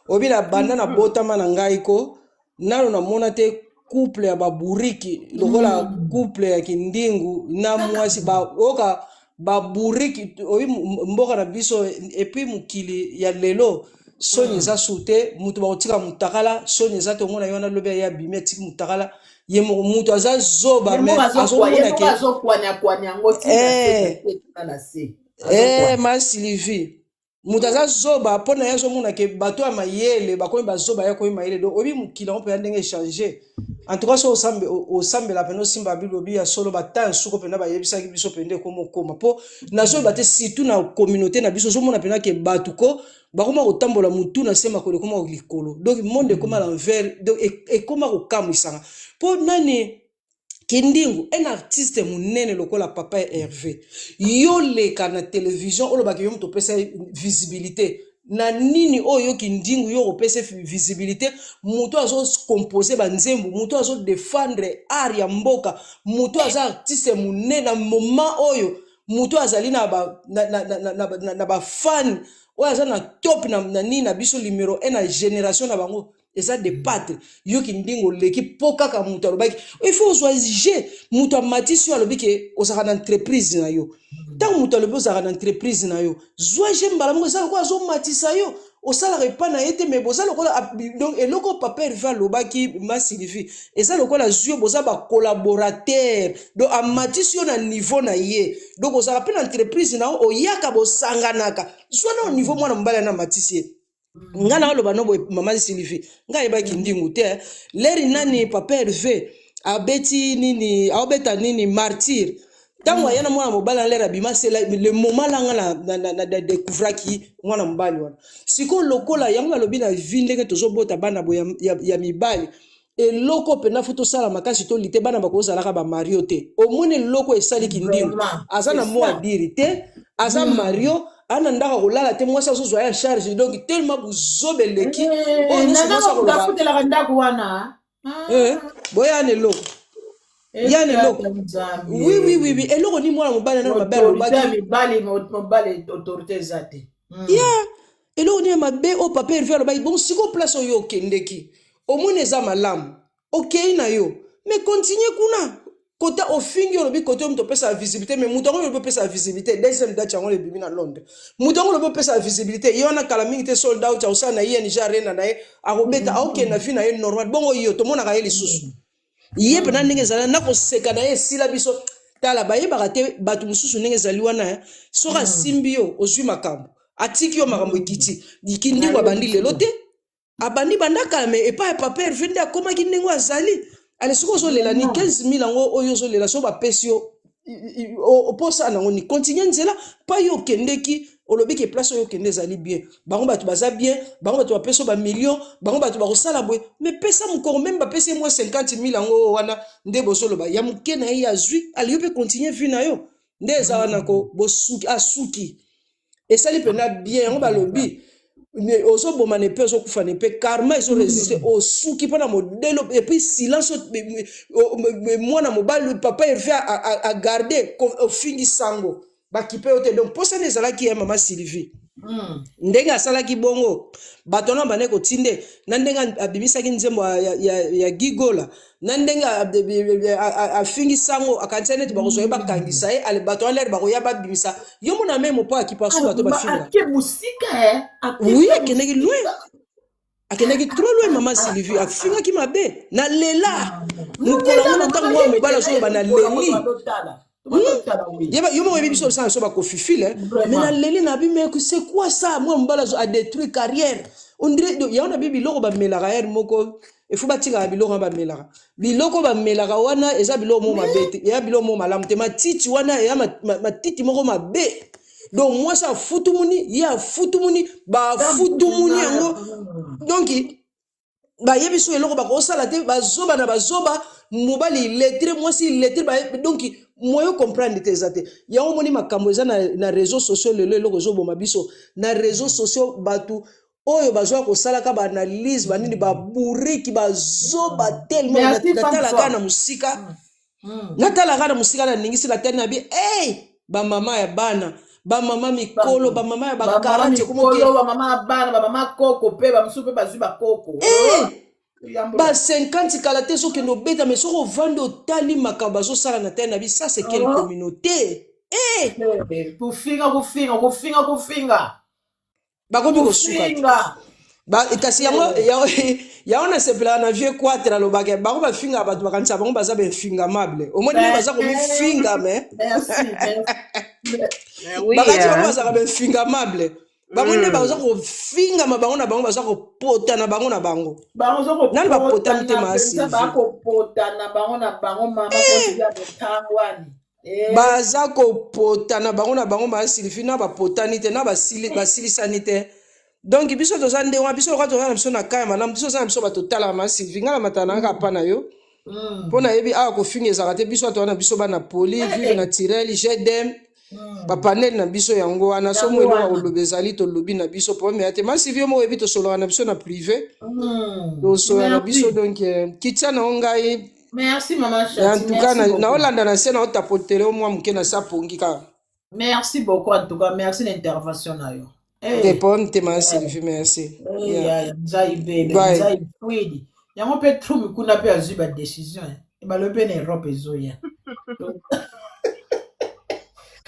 obi na banda na botama na ngai ko nano namona te couple ya baburiki lokola couple ya kindingu na mwasi baoka baburiki obi mboka na biso epuis mokili ya lelo soni eza sute mutu bakotika mutakala soni eza te omona yo wana lobi ya bimi atiki mutakala ye mutu aza zoba ma Sylvie. Mutaza zoba pona yazo mona ke bato ya mayele bakomi bazoba ya komi mayele donc obi mukila on peut ndenge changer. En tout cas so au sambe la peno simba bilobi ya solo bata suko pena ba yebisa ki biso pende komo koma po nazo bate surtout na communauté na biso zo mona pena ke batu ko bakoma kotambola mutu na sema ko koma likolo. Donc monde koma l'envers donc et koma ko kamisanga. Po nani Kindingu, un artiste munene lokola papa Hervé. Yo leka na télévision, olo baki yom to pesa visibilité. Na nini oyo Kindingu yo pesa visibilité, muto azo composer banzembu, muto azo défendre art ya mboka, muto azo artiste munene na moment oyo, muto azali na ba fan, oyo aza na top na nini na biso numéro 1 na génération na bango. Et ça des pattes yo Kindingu leki poka ka muto alobaki il faut choisir muto amati sur alobiki osaka na entreprise na yo tant muto alobi osaka na entreprise na yo zoaje mbala mo ça ko azo matisa yo osala repa na yete mais boza lokola donc eloko papa Hervé alobaki ma Sylvie et ça lokola zio boza ba collaborateur donc amati sur na niveau na ye donc osaka pe na entreprise na o yaka bosanganaka soit na au niveau mwana mbala na matisi ngana oloba no boy mama Sylvie nga yeba Kindingu te leri nani papa Hervé abeti nini aobeta nini martyr tango yana mwana mobala lera bima c'est le moment là na découvrir ki mwana mobali wana siko lokola yango alobi na vindeke tozobota bana bo ya mibali et loko pena foto sala makasi to lite bana bakozala ka ba Mario te omone loko esali Kindingu azana mo adiri te aza Mario ana ndaka kolala te mwasa so ya charge donc tellement buzobeleki nana ko dafutela kandako wana boya ne loko ya ne loko oui eloko ni mwana mobala na mobali autorité zate ya eloko ni mabe o papa Hervé alobaki bon siko place oyo okendeki omone eza malamu okei na yo mais continue kuna kota ofingi olobi kote mto pesa visibilité mais mutongo olobi pesa visibilité deuxième date yango le bibi na Londres mutongo olobi pesa visibilité yona kala mingi te sold out ausa na ye Niger rena na ye akobeta aoke na fi na ye normal bongo yo to mona ka ye lisusu ye pena ndenge zala na ko seka na ye sila biso tala ba ye bakate batu mususu ndenge zali wana soka simbio ozwi makambo atiki yo makambo ikiti Kindingu abandi lelo te abandi bandaka me epa papa Hervé nda koma Kindingu azali ale siko so lela ni 15,000 ango oyo so lela so ba pesio oposa nango ni continue nzela pa yo kendeki olobi ke place yo kende zali bien bango batu baza bien bango batu ba peso ba million bango batu ba kosala boy mais pesa mukoro même ba pesa moi 50,000 ango wana nde bosolo ba ya mukena ya azui ali yo pe continue vie na yo nde za wana ko bosuki asuki esali pena bien yango balobi mais oso bomane pe oso kufane pe karma iso résister au souki pendant modèle et puis silence moi na mobile papa Hervé a garder au fini sango ba kipe ote donc pour ça nezala ki ya mama Sylvie ndenge asalaki bongo bato na bane ko tinde na ndenge abimisaki nzembo ya gigola na ndenge afingi sango akansene to bakozo yeba kangisa ye ale bato aler bakoya babimisa yo mona memo po akipasu bato bafinga ake musika oui akeneki loin akeneki trop loin mama Sylvie afinga ki mabe na lela mukola mona tango mobala so bana leli yo mo biso ça so ba kofifile mais na leli na bi mais c'est quoi ça moi mbala a détruit carrière on dirait ya on a bibi loko ba melaka air moko il faut batika biloko ba melaka biloko ba melaka wana eza biloko mo mabete ya biloko mo malamu te matiti wana ya matiti moko mabe donc moi ça futumuni ya futumuni ba futumuni yango donc ba yebiso eloko ba kosala te bazoba na bazoba mobali lettre moi si lettre donc moi comprendre te zate ya omoni makambo eza na réseaux sociaux lelo eloko zo boma biso na réseaux sociaux batu oyo bazwa ko sala ka ba analyse banini ba buriki bazoba tellement natalaka na musika natalaka na musika na ningisi la tena bi ba mama ya bana ba mama mikolo ba mama ya ba 40 komoke ba mama bana ba mama koko pe ba musupe bazwi ba koko ba 50 kalate so kendo beta mais so vando tali makamba so sala na tena bi ça c'est quelle communauté kufinga bakobi kosuka ba kasi yango yaona sepela na vieux 4 alobaka bako bafinga bato bakanisa bango baza befingamable omoni baza komi finga mais Oui, bakati bango bazaka befingamable bango nde baza kofingama bango na bango baza kopotana bango na bango nani bapotani te maa Sylvie bakopotana bango na bango mama kosika motango wani baza kopotana bango na bango maa Sylvie na bapotani te na basilisani te donc biso toza nde wana biso loka toza na biso na kaya malamu biso toza na biso batotalaka maa Sylvie nga na matana nanga apa na yo mpo nayebi awa kofinga ezalaka te biso atoza na biso bana poli vive naturel jedem bapaneli na biso yango wana somo eloko koloba ezali tolobi na biso problème ya te maa Sylvie moko yebi tosoloka na biso na privé tosoloka na biso donc kitia na ngai merci maman en tout cas naolanda na se na otapotele omwa moke na sa pongi kaka merci beaucoup en tout cas merci l'intervention na yo dépone te maa Sylvie merci nzai bebe nzai kweli yango mpe trumi kuna mpe azwi badécision balobi mpe na Europe ezoya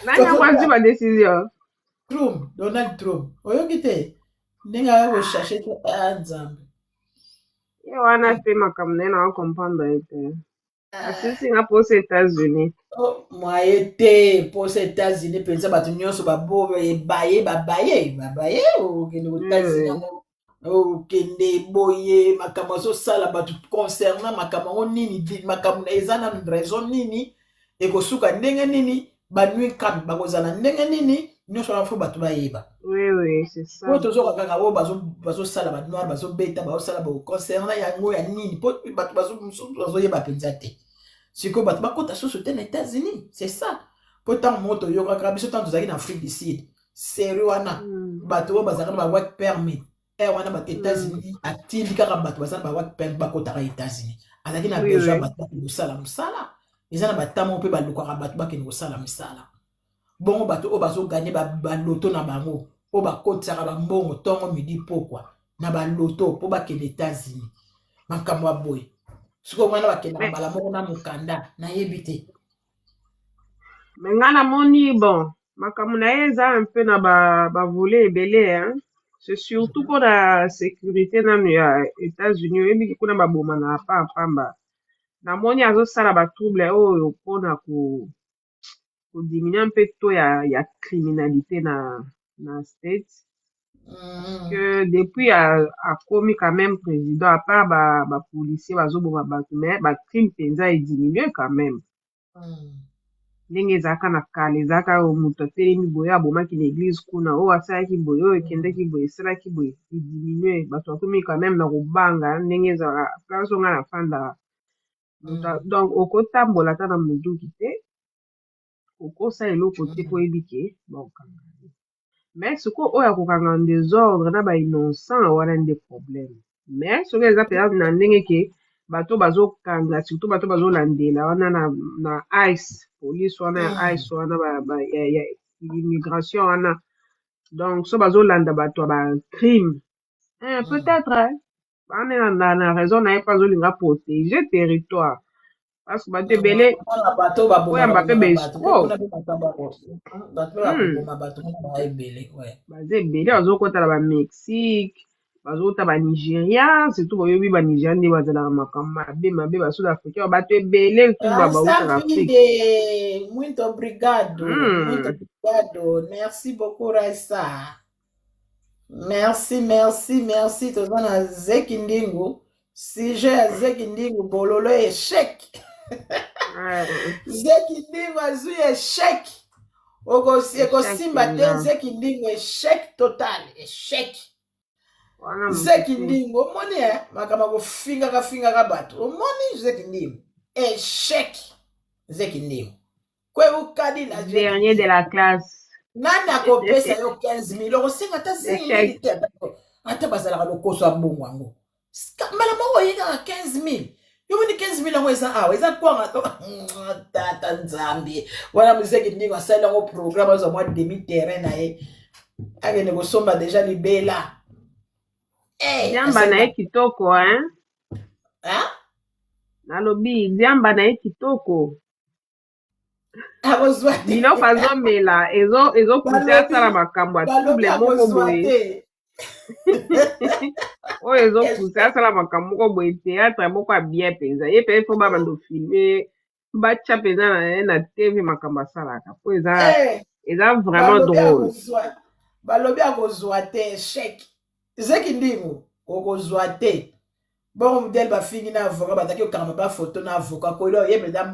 nani akwazwi badécision Donald Trump oyoki te ndenge akakoshache te nzambe ye wana mpe makambo naye na wakomprendre ete asisi nga mposa États-Unis mwaye te mposa États-Unis mpenza bato nyonso babaye okende ko okende boye makambo azosala bato concernant makambo yango nini makambo eza na raison nini ekosuka ndenge nini banui kami bakozala ndenge nini nyonso wana fo bato bayeba po tozoka kaka oyo bazosala banoire bazobeta bazosala concernant yango ya nini po bato bazoyeba mpenza te sikoyo bato bakota susu te na États-Unis c'est ça po ntango moko toyokaka biso ntango tozalaki na Afrique du Sud sérieux wana bato oyo bazalaka na ba-work permit wana bato États-Unis atindi kaka bato baza na ba-work permit bakotaka États-Unis azalaki na besoin bato bakende kosala mosala eza na batamo mpe balukaka bato bakende kosala misala bongo bato oyo bazoganye baloto na bango oyo bakotisaka bambongo ntongo midi pokwa na baloto mpo bakende États-Unis makambo ya boye sikoyo mwana bakendaka mbala moko na mokanda nayebi te me nga namoni bon makambo na ye eza mpe na bavole ebele c'est surtout mpo na sécurité nanu ya États-Unis oyebiki kuna baboma na pamba namoni azosala batrouble oyo mpona kodiminue mpe to ya criminalité na state que depuis akomi quand même président à part bapolicier bazoboma bato mais bacrime mpenza ediminue quand même ndenge ezalaka na kala ezalaka moto atelemi boye abomaki na église kuna oyo asalaki boye oyo ekendaki boye esalaki boye ediminue bato bakomi quand même na kobanga ndenge ezalaka place onga na fandaka donc okotambola ata na moduki te okosala eloko te po oyebi ke baokanga mais sikoyo oyo akokanga en désordre na bainnocent wana nde problème mais soki eza mpenza na ndenge ke bato bazokanga surtout bato bazolandela wana na ice police wana ya ice wana ya immigration wana donc so bazolanda bato ya bacrime peut-être wana na raison na ye mpo azolinga protéger territoire parce que bato ebele oyamba mpe baescro baza ebele bazokotala bamexique bazokota banigéria surtout boyobi banigéria nde bazalaka makambo mabe basud africain bato ebele tuba bautaka afrique muito obrigado merci beaucoup Raissa merci toza na Zeki Ndingu sujet ya Zeki Ndingu bololo échec Zeki Ndingu azwi échec okosimba te Zeki Ndingu échec total échec Zeki Ndingu omoni makambo kofingaka bato omoni Zeki Ndingu échec Zeki Ndingu kwebukadi na dernier de la classe nani akopesa yo 15 000 okosenga ata 5 000 te ata bazalaka lokoso ya mbongo yango mbala moko oyekaka 15 000 yomoni 15 000 yango eza awa eza kwanga tata nzambe wana Zeki Ndingu asali yango programme azwa mwa demi terrain na ye akende kosomba deja libela diamba na ye kitoko nalobi diamba na ye kitoko biloko azomela ezopuse asala makambo ya trouble moko boye oyo ezopuse asala makambo moko boye théâtre moko ya bien mpenza ye mpe fo babando filme batya mpenza na ye na tv makambo asalaka po eza eza vraiment drôle. Balobi akozwa te chèque zeki ndingo okozwa te bon modèle bafingi na avocat bataki okanga ba photo na avocat koilo ye mpenza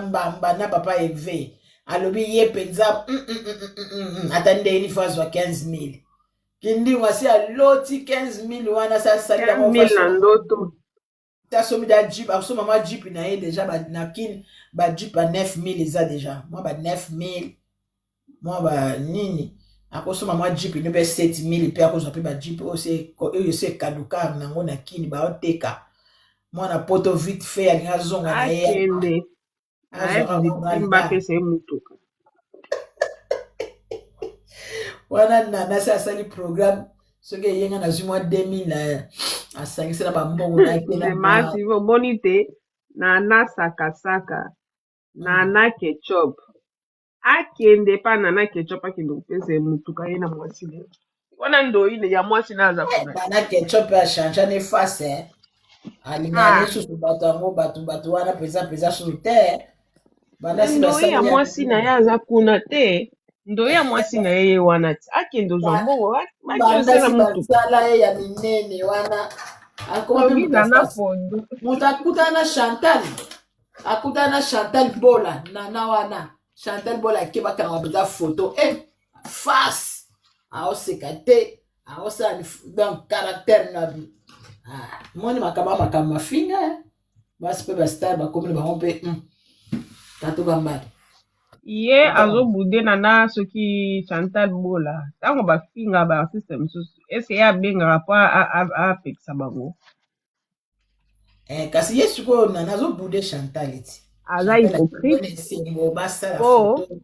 mbamba na papa eve alobi ye mpenza ata ndeni fo azwa 15 000 kindingo asi aloti 15 000 wana sa asali yango 15 000 na ndoto tasomi da jeep asoma mwa jeep na ye deja na kini ba jeep ba 9 000 eza deja mwa ba 9 000 mwa ba nini akosoma mwa jeep ino be 7 000 mpe akozwa mpe ba jeep oyo se kadukar nango na kini baoteka mwana poto vite fait alingi azonga na ye akende mbapesa ye mutuka wana nanasi asali programme soki eyenga nazwi mwa 2000 asangisi na bambongo masi oboni te nana sakasaka nana ketchup akende pa nana ketchup akende kopesa ye mutuka ye na mwasi le wana ndoine ya mwasi na aza kuna nana ketchup achange ne face alingana lisusu bato yango bato wana peza susu te ndoi ya mwasi na ye aza kuna te ndoi ya mwasi na ye wana ti akende ozwa mbongo bakiosala mutuka ye ya minene wana akomana fondo moto akutana na Chantal Bola nana wana Chantal Bola akebakanga peza photo face aoseka te aosala donc caractère na moni makambo mafinga basi mpe bastar bakomini bango mpe tatoka mbali ye azobude nana soki Chantal Bola ntango bafinga baartiste mosusu eske ye abengaka po apekisa bango kasi ye sikoyo nana azobude Chantal eti aza hypocrite basala po photo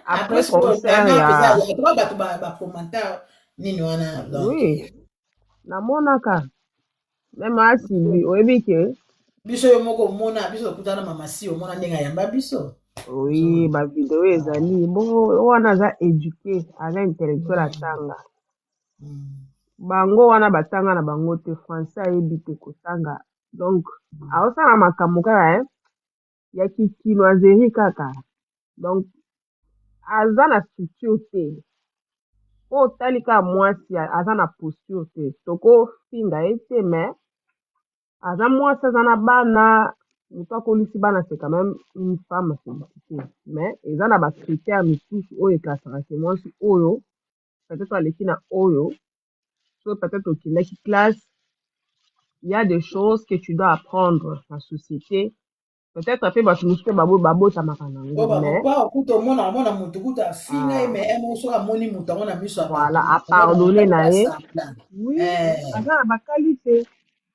après concert ya bato bacommentaire nini wana oui namonaka meme asibi oyebi ke biso yo moko omona biso okutana mama si omona ndenge ayamba biso oui bavideo ezali bongo wana aza éduqué aza intellectuel atanga bango wana batanga na bango te français ayebi te kotanga donc aosala makambo kaka ya kikinoiserie kaka donc aza na structure te po otali kaka mwasi aza na posture te tokofinga ye te mais aza mwasi aza na bana moto akolisi bana c'est quand même une femme félicité mais eza na bacritère misusu oyo eklasaka ke mwasi oyo peut-être aleki na oyo so peut-être okendaki classe il y a des choses que tu dois apprendre na société peut-être mpe bato mosusu mpe babotamaka nango mais omona moto kuta afinga ye mais moso amoni moto yango na miso voilà apardonne na ye oui aza na bakalite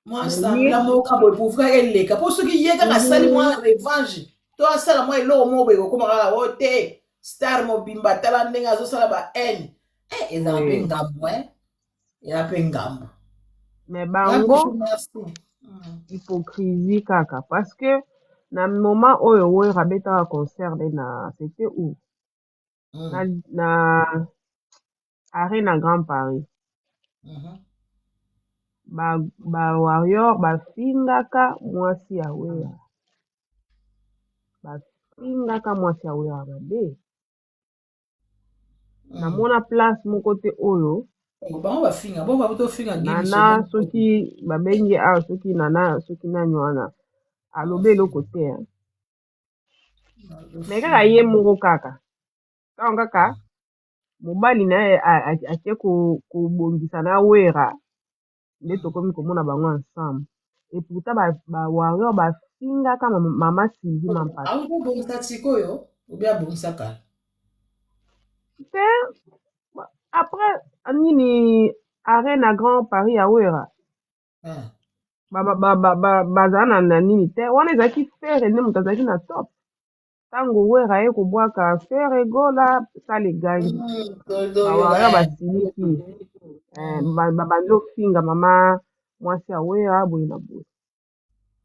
mwasangla moka boye pouvra eleka mpo soki ye kaka asali mwa revanche to asala mwa eloko moko boye kokoma kaka o te star mobimba tala ndenge azosala ba haine ezala mpe ngambo eza mpe ngambo mais bango hypocrisie kaka parce que na moment oyo Wera abetaka concert na c'était où na Arena Grand Paris ba warrior bafingaka mwasi ya Wera mabe namona place moko te oyo nana soki babengi awa soki nana soki nani wana alobe eloko te me kaka ye moko kaka mobali na ye atie kobongisa na Wera nde tokomi komona bango ensemble et pourtant ba warrior bafingaka mama Sylvie Mampata te après nini Arena Grand Paris ya Wera bazala na nini te wana ezalaki fere nde moto azalaki na top ntango Wera ye kobwaka fere egola sala egangi bawarrior basiliki babandi ofinga mama mwasi ya Wera boye na boye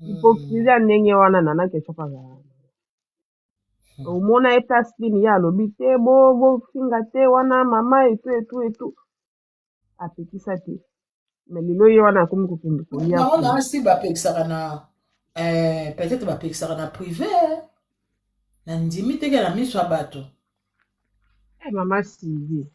hypocrisie ndenge wana nana ketchup azala omona ye place nini ye alobi te bofinga te wana mama etu apekisa te mais lelo ye wana akomi kokende kolia asi bapekisaka na peut-être bapekisaka na privé Nandimi teke na miso ya bato. Maman Sylvie.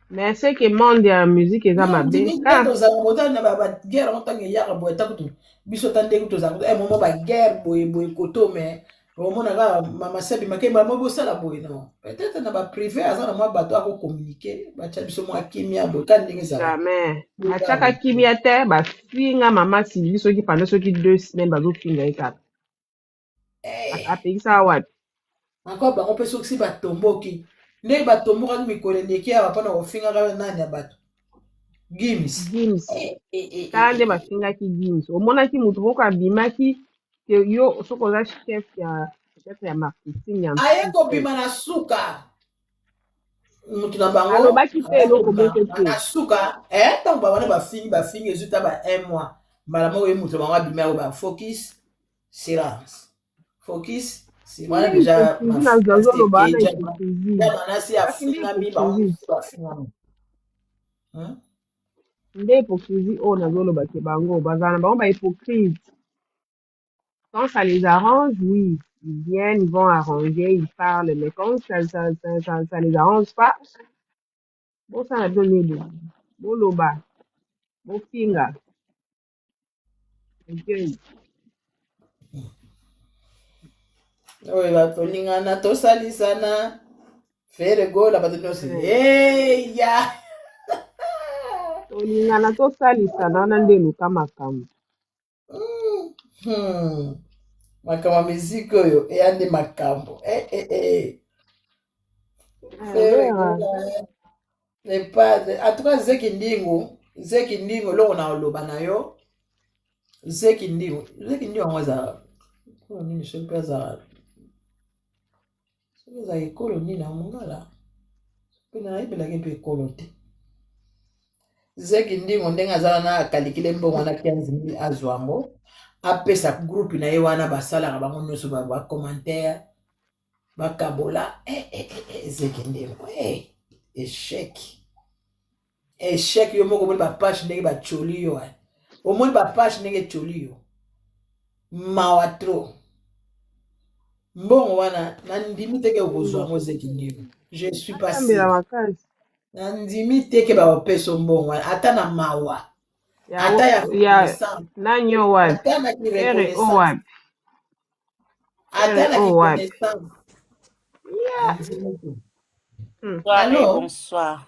Mais c'est que monde ya musique eza mabe. Quand tozala bota na ba guerre montange yaka boye takutu. Biso tande tozala momo ba guerre boye koto mais omona ka mama sebi makemba mo bosala boye non. Peut-être na ba privé azana mo bato ako communiquer ba tcha biso mo kimia boye kan ndenge za. Jamais. Achaka kimia te ba finga mama Sylvie soki pendant soki 2 semaines bazo finga ekata. Apekisa wapi? Encore bango pe soki batomboki. Ndenge batomboka mikolo ndeki ya bapana kofingaka nani ya bato. Gims. Kande bafingaki Gims. Omonaki mutu moko abimaki ke yo soko oza chef ya marketing ya aye kobima na suka. Mutu na bango. Alobaki pe eloko moko te. Na suka. Ntango babana bafingi ezuta ba 1 mois. Mbala moko ye mutu bango abima yako ba focus. Silence. Focus. C'est moi déjà ma nde hypocrisie oyo nazoloba ke bango bazala na bango bahypocrite. Quand ça les arrange, oui, ils viennent, ils vont arranger, ils parlent, mais quand ça les arrange pas, bon ça a donné le boloba, bon finga. Okay. oyo batolingana tosalisana fere gola bato nyonso eya tolingana tosalisana wana nde eluka makambo. makambo ya miziki oyo eya nde makambo fere gola epadre atuka zeki ndingo loko na oloba na yo zeki ndingo yango azala nini so mpe azala eza ekolo nini na mongala mpe nayebelaki mpe ekolo te zeki ndingo ndenge azala na akalikile mbongo wana 15 000 azwango apesa groupe na ye wana basalaka bango nyonso bacommentaire bakabola zeki ndingo eshek yo moko omoni bapage ndenge bacoli yo omoni bapage ndenge ecoli yo mawa tro mbongo wana nandimi teke okozwa ngo zeki ndingo je suis passé nandimi teke baopesa mbongo wana ata na mawa ata ya nanyo wapi ata na reconnaissance ata na reconnaissance. Allô? Bonsoir.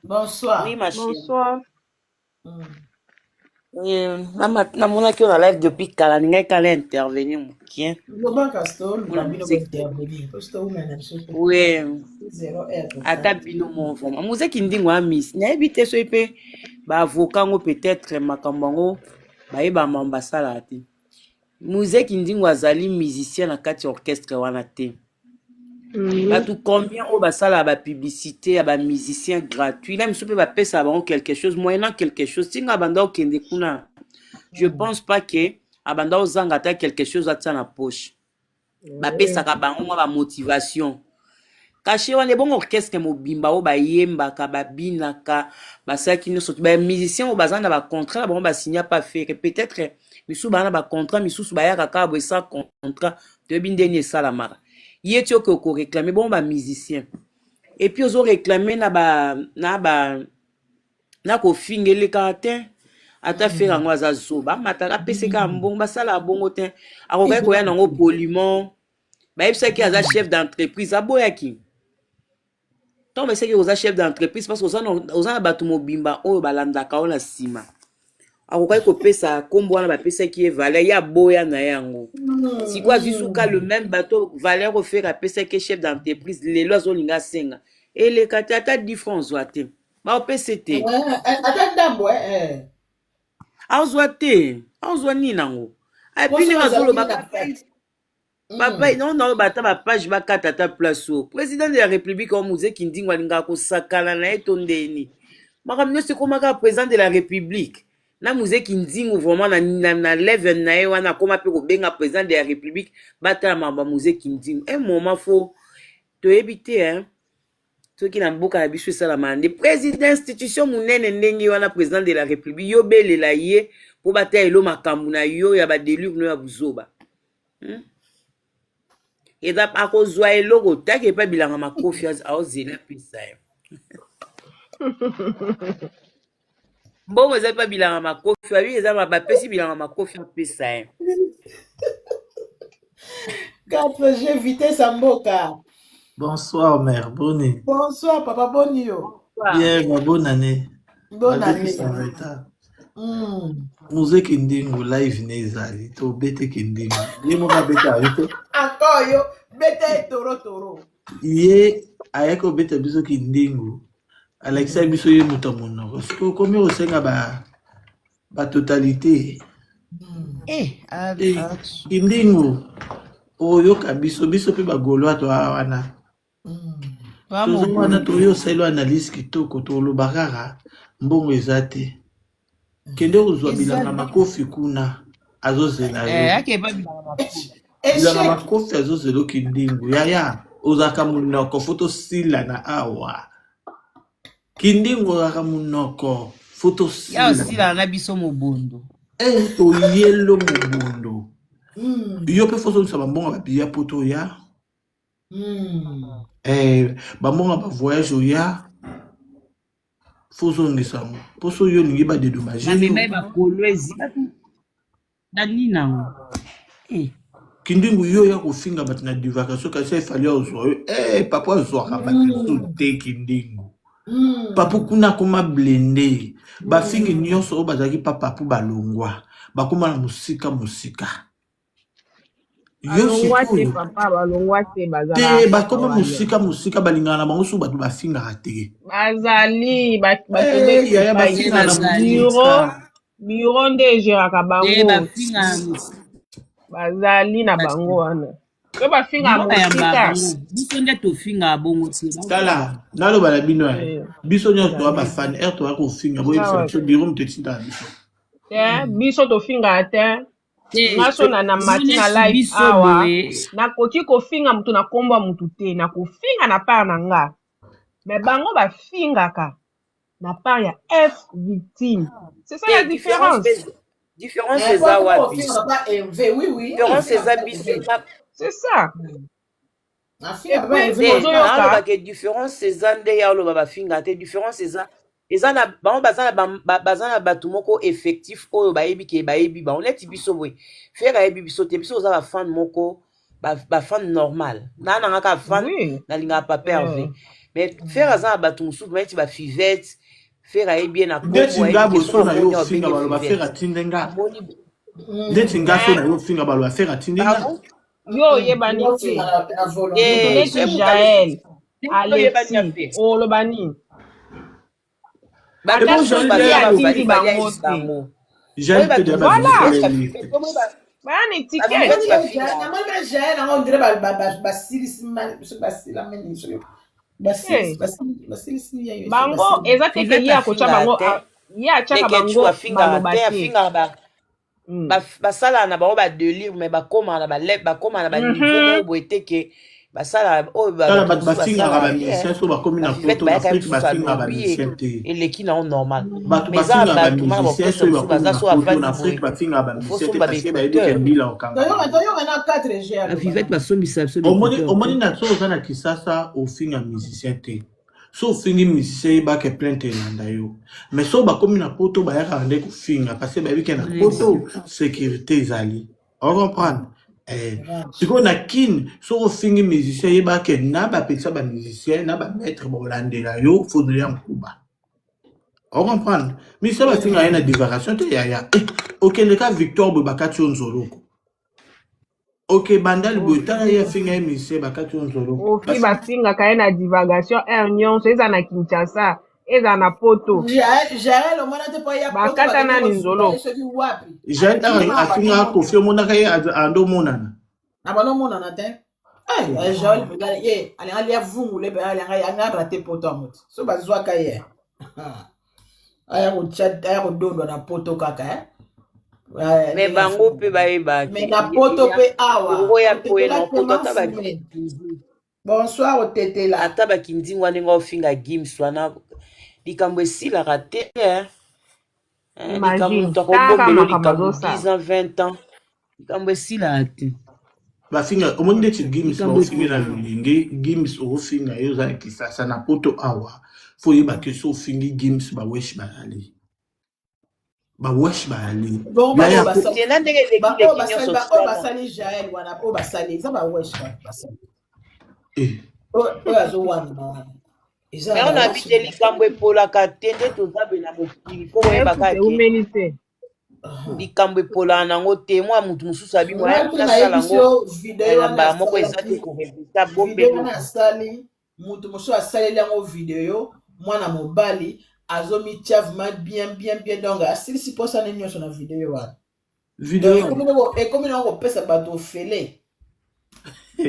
Bonsoir. Oui, ma chérie. Bonsoir. namonaki oyo na live depuis kala ningai kala intervenir mokie ata bino mo vraimen muzeki ndingo amisi nayebi te soki mpe baavoka ngo peut-être makambo yango bayeba mambo basala te muzeki ndingo azali musicien na kati ya orchestre wana te bato combien oyo basala bapublicité ya bamusicien gratuit na miso mpe bapesa bango quelque chose moyennant quelque chose ntinga abanda okende kuna je pense pas que abanda ozanga ata quelque chose atia na poche bapesaka bango mwa bamotivation kashe wana ebongo orchestre mobimba oyo bayembaka babinaka basalaki nyonso bamusicien oyo baza na bacontrat na bango basigna pas faire peut-être misusu baa na bacontrat misusu bayaka kaka boye sa contrat toyebi ndeni esalamaka ye ti oke okoreklame bongo bamusicien et puis ozoreklame na kofingeleka te ata fere yango aza zoba amataka apeseka mbongo basalaka bongo te akokaki koya nango poliment bayebisaki aza chef d'entreprise aboyaki ntango bayebisaki oza chef d'entreprise parce que oza na bato mobimba oyo balandaka oyo na nsima akokaki kopesa kombo wana bapesaki ye valeur ye aboya na ye yango sikoyo azwi suka le même bateau valeur ofere apesaki ye chef d'entreprise lelo azolinga asenga eleka te ata différence zwa te baopesa te azwa te azwa nini nango apine bazolobaka papai naoyo bata bapage bakata ata place oyo président de la république oyo muzeki ndingo alingaka kosakana na ye to ndeni makambo nyonso ekomaka président de la république na muzeki ndingo vraiment na level na ye wana akoma mpe kobenga président de la république batala makambo muzeki ndingo un moment fo toyebi te soki na mboka na biso esalamana nde président institution monene ndenge wana président de la république yobelela ye mpo batala elo makambo na yo ya badelure no ya buzoba eza akozwa eloko taki epa bilanga makofi aozela pesa ye mbongo eza epa bilanga makofi abi eza bapesi bilanga makofi apesa ye 4G vitesse à mboka. Bonsoir, mère. Bonne. Bonsoir, papa Bonio. Bien, bonne année. Bonne année. Muze Kindingu live nezali. To bete Kindingu. Ye mo bete arito. Encore yo, bete toro. Ye ayako bete biso Kindingu. Alexa biso ye muta monoko. Siko komi osenga ba totalité. Kindingu. Oyoka biso pe bagolwa to wana. Tozo wana toyo selo analyse kitoko to lobakara mbongo ezate. Kende uzwa bilanga makofi kuna azozela yo. Bilanga makofi azozela Kindingu. Yaya ozaka munoko foto sila na awa. Kindingu ozaka munoko foto sila. Ya sila na biso mobondo. To yelo mobondo. Yo pe foso nsaba mbonga ba biya poto ya. Ba mbonga ba voyage ya. Foso ngisango. Poso yo ningi ba dédommager. Na mema ba kolwezi. Dani nango. Kindingu yo ya kofinga batina di vacation kasi fallait ozwa. Papa ozwa ka bateso te Kindingu. Papa kuna koma blende. Ba fingi nyonso o bazaki papa pu balongwa. Ba koma na musika. Yo Alongwate papa balongwate bazala. Te bakoma musika balingana na bango su batu bafinga ate. Bazali ya bafinga na bureau nde geraka bango. Bafinga bazali na bango wana. Ko bafinga musika. Biso nde tofinga bongo te. Kala nalo bala bino biso nyo to ba fan to ko finga bo infection bureau mtetita biso. Biso tofinga te. Ngaso na matina live awa na koki kofinga mutu na komba mutu te na kofinga na part na nga me bango bafingaka na part ya F victime. C'est ça la différence. Différence c'est ça wapi. Différence c'est ça biso. C'est ça. La différence c'est ça nde ya lo baba finga te différence c'est ça. Ezana bango bazana batu moko effectif oyo bayebi ke bayebi ba on leti biso boy faire ayebi biso te biso za ba fan moko ba fan normal na nga ka fan na linga pa perve mais faire azana batu musu meti ba fivette faire ayebi na ko nga boso na yo finga balo ba faire atindenga ndeti nga so na yo finga balo ba faire atindenga yo yebani te Jael Alexis olobani. Bango eza teke ye akocha bango ye achaka bango basala na bango ba délire mais bakoma na ba niveau boye teke basala oyo bafinga ba musicien so bakomi na poto Afrique bafinga ba musicien te eleki na normal mais ça ba musicien so bakomi na poto na Afrique bafinga ba musicien te parce que ba yebi mbila okanga na 4G la vivette basomisa absolument omoni na so za na kisasa ofinga musicien te so fingi musicien ba ke plainte na yo mais so bakomi na poto ba yaka nde kofinga parce que ba yebi ke na poto sécurité ezali on comprend. Siko na kin so fingi musicien yeba ke na ba pesa ba musicien na ba maître ba olandela yo faudrait en kuba. On comprend. Mais ça va finir na divagation te ya. OK le cas Victor Bobakati Onzoloko. OK bandal botala ya finga musicien Bakati Onzoloko. Ofi ba finga ka na divagation union so eza na Kinshasa eza na poto. Jael o mona te pa ya bakata na Nzolo. Jael afinga Kofi mona ka ya ando monana. Abano monana te. Jael begala ye ali ya vungu le be ali anga raté poto amot. So bazwa ka ye. Aya ko chat aya ko dondo na poto kaka mais bango pe baeba. Mais na poto pe awa. Ngoya pe na poto ta ba. Bonsoir au tété là. Ata ba kindi ngwane ngo finga game swana. Likambo esilaka te likambo toko bombelo likambo 10 ans 20 ans likambo esilaka te bafinga omoni ndeti gims baofingi na lolenge gims ofinga yo za kisasa na poto awa fo yeba ke so ofingi gims bawesh bayali bon yaya basali Jaël wana o basali ça ba wesh basali eh oyo azowana mais on habite likambo epolaka te nde tozabe na mokili fo oyebaka ke likambo epolaka nango te mwa mutu mosusu abimo asala yango elamba moko eza te korevisa video asali mutu mosusu asaleli yango video mwana mobali azomitia vraiment bien donc asilisi mposa nini nyonso na video wana ekomi nango kopesa bato ofele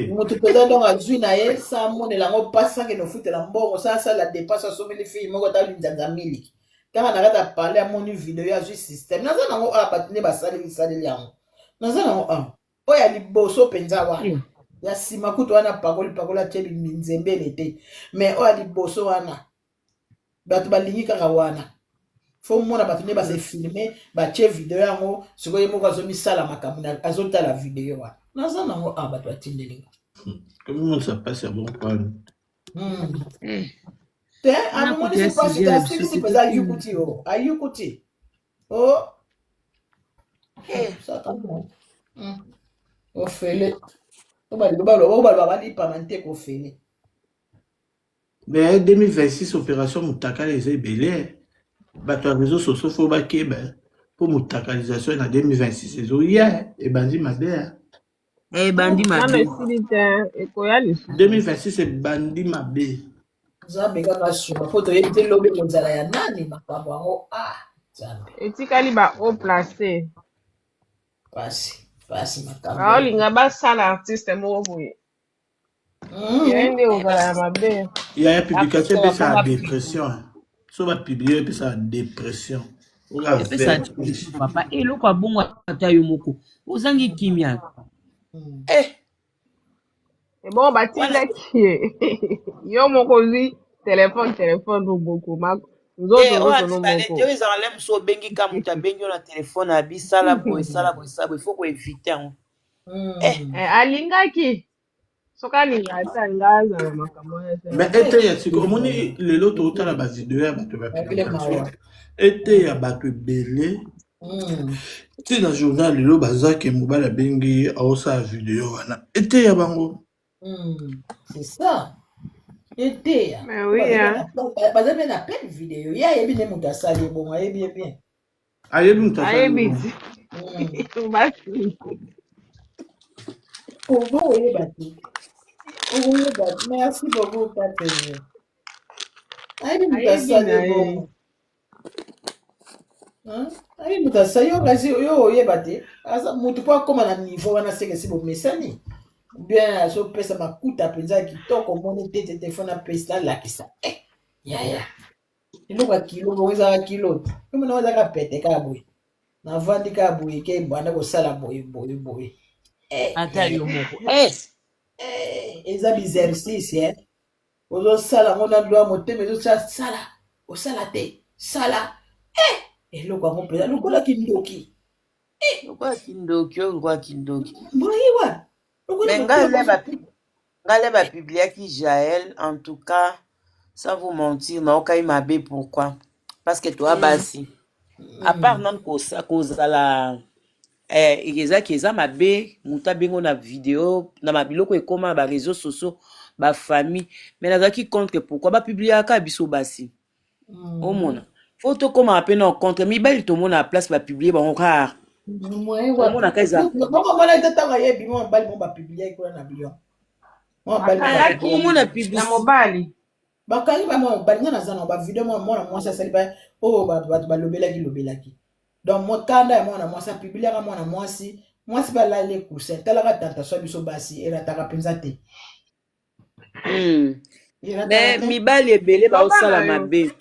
mutu mpenza donc azwi na ye sa amonela yango mpasi sange nofutela mbongo sa asala depense asomeli fille moko tali nzanza miliki kaka na kati apale amoni video azwi systeme naza nango bato nde basaleli yango naza nango oyo ya liboso mpenza wana ya nsima kutu wana pakoli atie minzembele te mais oyo ya liboso wana bato balingi kaka wana fo mona bato nde bazefilme batie video yango sikoyo ye moko azomisala makambo azotala video wana naza nango bato batindelinga ça passe à bon point te amonisi mpasi asilisi mpenza ayukuti ofele obaloba balipama nte kofele mais 2026 opération mutakala eza ebele bato ya réseau sociaux fo bakeba mpo mutakalisation na 2026 ezoya ebandi mabe ebandi mabe 2026 ebandi mabe nzambe kaka suma po toyebi te lobi kozala ya nani makambo yango nzambe etikali ba-haut place pasi makambo baolinga basala artiste moko boye ye nde ozala ya mabe ya publication epesaka dépression so bapiblie epesaka dépression papa eloko abongo ata yo moko ozangi kimia bon batindaki ye yo moko ozwi telefone oboko oyo ezala le mosu obengi ka moto abengi yo na telefone abi sala boye ifo koevite yango alingaki soki alinga ata alinga azala makambo mais ete ya siko omoni lelo tootala bavideo ya bato bapublication ete ya bato ebele ti na journal lelo bazaki mobali abengi aosala video wana ete ya bango c'est ça eteya baza mpe na plein video ye ayebi nde moto asali ebongo ayebi ye bien ayebi moto ayebi oyeba te merci beaucoup Catherine ayebi moto asali ebongo ayebi moto asali yo oyeba te moto mpo akóma na niveau wana sekesi bomesani bien azopesa makuta mpenza ya kitoko moni te telefone apesa alakisa yaya eloko ya kilo bongo ezaka kilo te omona ezaka pete kaka boye navandi kaka boye ke banda kosala boye ata yo moko eza bizercice ozosala yango na lwa motema ezosala osala te sala eloko yango mpenza lokola kindoki boyewa mais ngai bapubliaki Jaël en tout cas sans vous mentir naokai mabe pourquoi parce que toi basi à part non kozala ezaki eza mabe moto abengo na video na mabiloko ekoma na baréseau sociaux bafamille mais nazalaki contre pourquoi bapubliaka biso basi omona fo tokómaka mpe na contre mibali tomona place bapublie bango rare omona ka eza mona ete ntango ayebi mwa mobali mo bapubliaki kuna na bilio omona publicité mobali bakangi bamwa mobali nga naza na bavideo mwana mwasi asali oyo bato balobelaki donc mokanda ya mwana mwasi apubliaka mwana mwasi balali cousin talaka tentation biso basi elataka mpenza te mais mibali ebele baosala mabe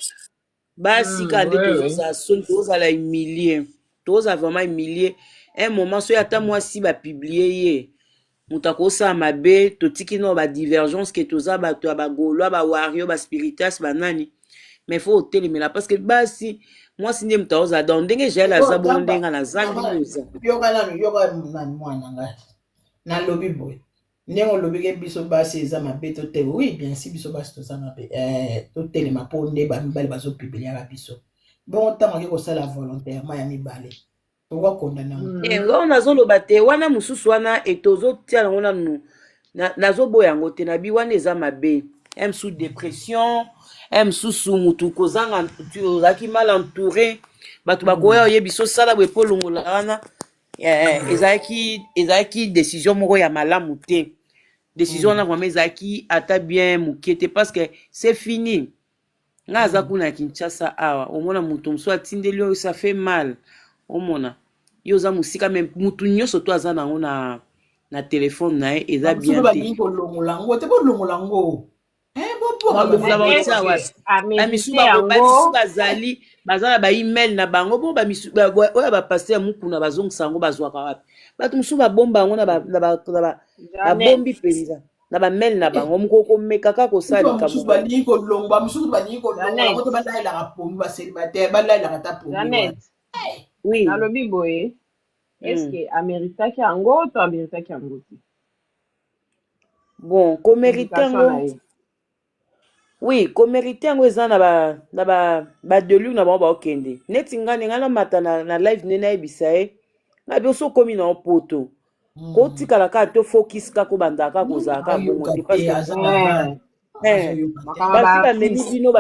basika nde tozosala soni tozozala humilie tozozala vraiment humilie un moment soki ata mwasi bapiblie ye moto akosala mabe totiki no badivergence ke toza bato ya bagaulois bawario baspiritas banani mais fo otelemela parce que basi mwasi nde moto aozala donc ndenge Jaël aza bongo ndenge nazangi oza yoka mwana ngai na lobby boy ndenge olobi ke biso basi eza mabe totele oui bien si biso basi toza mabe totelema mpo nde bamibali bazopibiliaka biso bongo ntango ake kosala volontairement ya mibale tokokondana ngo nazoloba te wana mosusu wana etozotia yango nanu nazoboya yango te na bi wana eza mabe mosusu dépression mosusu mutu kozanga ozalaki mal entouré bato bakoya oyebi so sala boye mpo longola wana ezalaki décision moko ya malamu te décision wana vraiment ezalaki ata bien moke te parce que c'est fini nga aza kuna ya Kinshasa awa omona mutu mosusu atindeli oyo ça fait mal omona yo oza mosika me mutu nyonso to aza nango na telefone na ye eza bien te bolongola ngo te bolongola ngo bamisu bazali baza na baemail na bango mpo oyo bapaster mukuna bazongisa yango bazwaka wapi bato mosusu babomba yango babombi mpenza na bamail na bango mokoko mekaka kosala likambo balingi kolongwa mosusu balingi kolongwa te balayelaka pongi baselibatere balayelaka ta pongi oui nalobi boye estce ameritaki yango to ameritaki yango te bon komerite yango oui komerite yango eza na badelure na bango baokende neti ngani ngai namata na live nde nayebisa ye na biso komi na opoto kotikala kaka to focus kaka obandaka kozalaka bongo te basi bamemi bino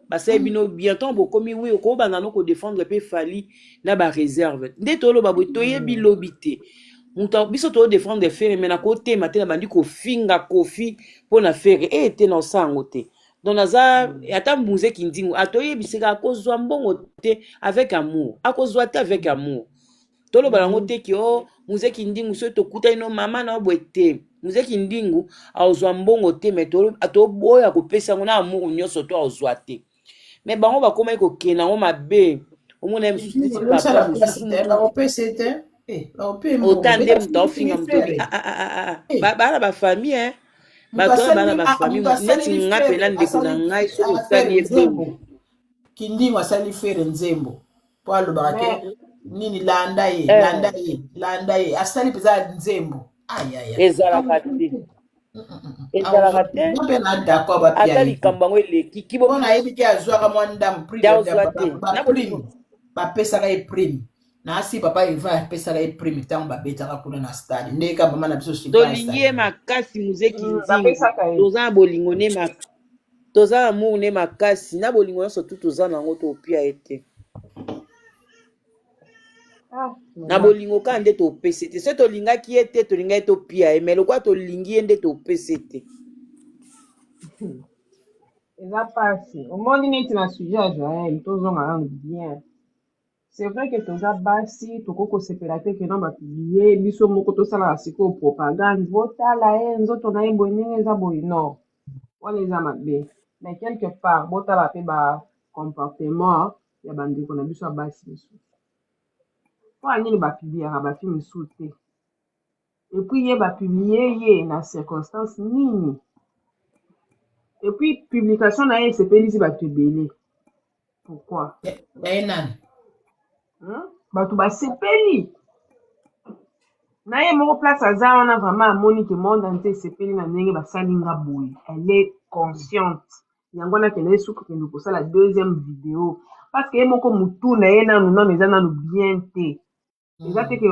basali bino bien ntango bokomi wi okobanda no kodefendre mpe fali na bareserve nde toloba boye toyebi lobi te mutu biso todefendre fere me na kotema te na bandi kofinga kofi mpo na fere ete na osala yango te donc naza ata Muzeki Ndingu atoyebisaka akozwa mbongo te avec amour akozwa te avec amour toloba nango te ki Muzeki Ndingu so tokutani no mama na boye te Muzeki Ndingu aozwa mbongo te me atoboya kopesa yango na amour nyonso to aozwa te me bango bakomaki kokenda yango mabe omona mosusu neti papa mosusu otande mutu aofinga mutobi bana bafamille bato bana bafamille neti nga mpena ndeko na ngai soki osali ebembo Kindingu asali fere nzembo po alobaka ke nini landa ye asali mpenza nzembo ezalaka te ata likambo yango eleki kibona ayebi ke azwaka mwa ndamu bapesaka ye prime nasi papa eva apesaka ye prime ntango babetaka kuna na stade nde ka mama na biso tolingi ye makasi Muzeki Ndingu toza na bolingo ne toza na amour ne makasi na bolingo nyonso tu toza nango topia ye te na bolingo kaka nde topesi te so tolingaki ye te tolinga ye topia ye me lokwa tolingi ye nde topesi te eza pasi omoni neti na sujet ya Joël tozonga yango bien c'est vrai que toza basi tokoki kosepela te kena bapiblie biso moko tosalaka sikoyo propagande botala ye nzoto na ye boye ndenge eza boye non wana eza mabe mais quelque part botala mpe bacomportement ya bandeko na biso ya basi misusu mpo anini bapibliaka bafi misusu te epuis ye bapiblie ye na circonstance nini epuis publication na ye esepelisi bato ebele pourquoi nani bato basepeli na ye moko place aza wana vraiment amoni ke monde ante esepeli na ndenge basali nga boye elle est consciente yango wana kende ye suki kende kosala deuxième vidéo parce que ye moko mutu na ye nanu eza nanu bien te eza te ke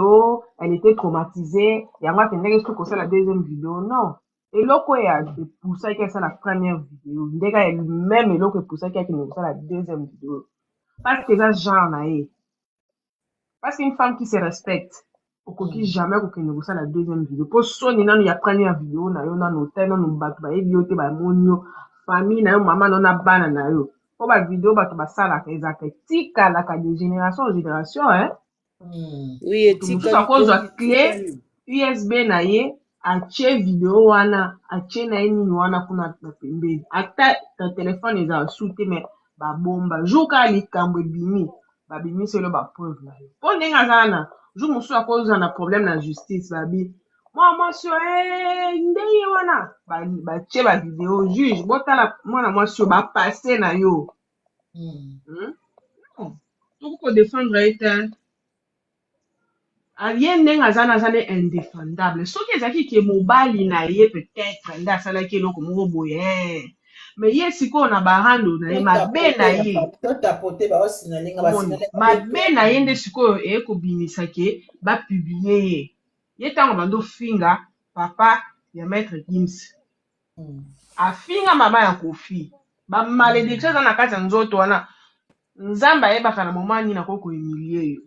elle était traumatisée yango akendeki suki kosala deuxième vidéo non eloko ya epusaki asala première vidéo ndeka même eloko epusaki akende kosala deuxième vidéo parce que eza genre na ye. Parce qu'une femme qui se respecte, okoki jamais kokende kosala deuxième vidéo. Po soni nanu ya première vidéo na yo nanu otai nanu bato bayebi yo te bamoni yo famille na yo mama na bana na yo. Po ba vidéo bato basalaka ezalaka etikalaka de génération en génération oui mosusu akozwa clé USB na ye atie vidéo wana atie na ye nini wana kuna na pembeni ata ta telefone ezala su te me babomba jour kaka likambo ebimi babimisi elo bapreuve na yo mpo ndenge aza wana jour mosusu akozwa na problème na justice babi mwana mwasi oyo nde ye wana batie bavideo juge botala mwana mwasi oyo bapase na yo tokoki kodefendre ye te ye ndenge aza nazane indéfendable soki ezalaki ke mobali na ye peut-être nde asalaki eloko moko boye me ye sikoyo na barando na ye mabe na ye mabe na ye nde sikoyo ekobimisa ke bapiblie ye ye ntango bando finga papa ya maître Gims afinga mama ya kofi bamalédiction eza na kati ya nzoto wana nzambe ayebaka na moma nini akoko emilie yo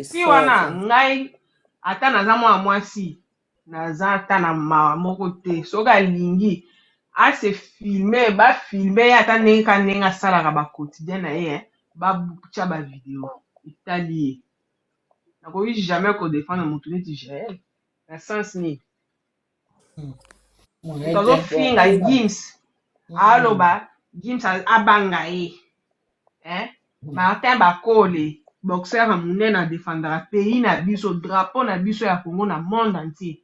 fi wana ngai ata naza mwana mwasi naza ata na mawa moko te soki alingi ase filme bafilme ye ata ndenge ka ndenge asalaka bacotidien na ye batya bavideo etali ye nakoki jamais kodefendre motu neti Jael na sens nini tozofinga Gims aloba Gims abanga ye Martin Bakole boxeur monene adefendaka pays na biso drapeau na biso ya Congo na monde entier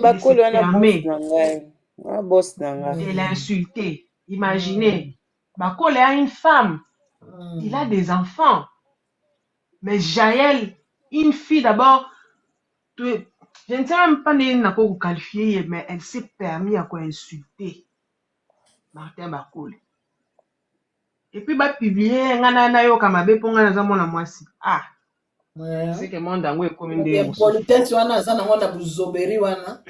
Bakole wana boss na ngai de l'insulter. Imaginez Bakole a une femme, il a des enfants, mais Jael une fille d'abord, je ne sais même pas n'a pas qualifier, mais elle s'est permis à quoi insulter Martin Bakole. Et puis bah publier ngana na yo kama be ponga na zamo na mwasi c'est que monde ango ekomi nde politesse wana za na ngona buzoberi wana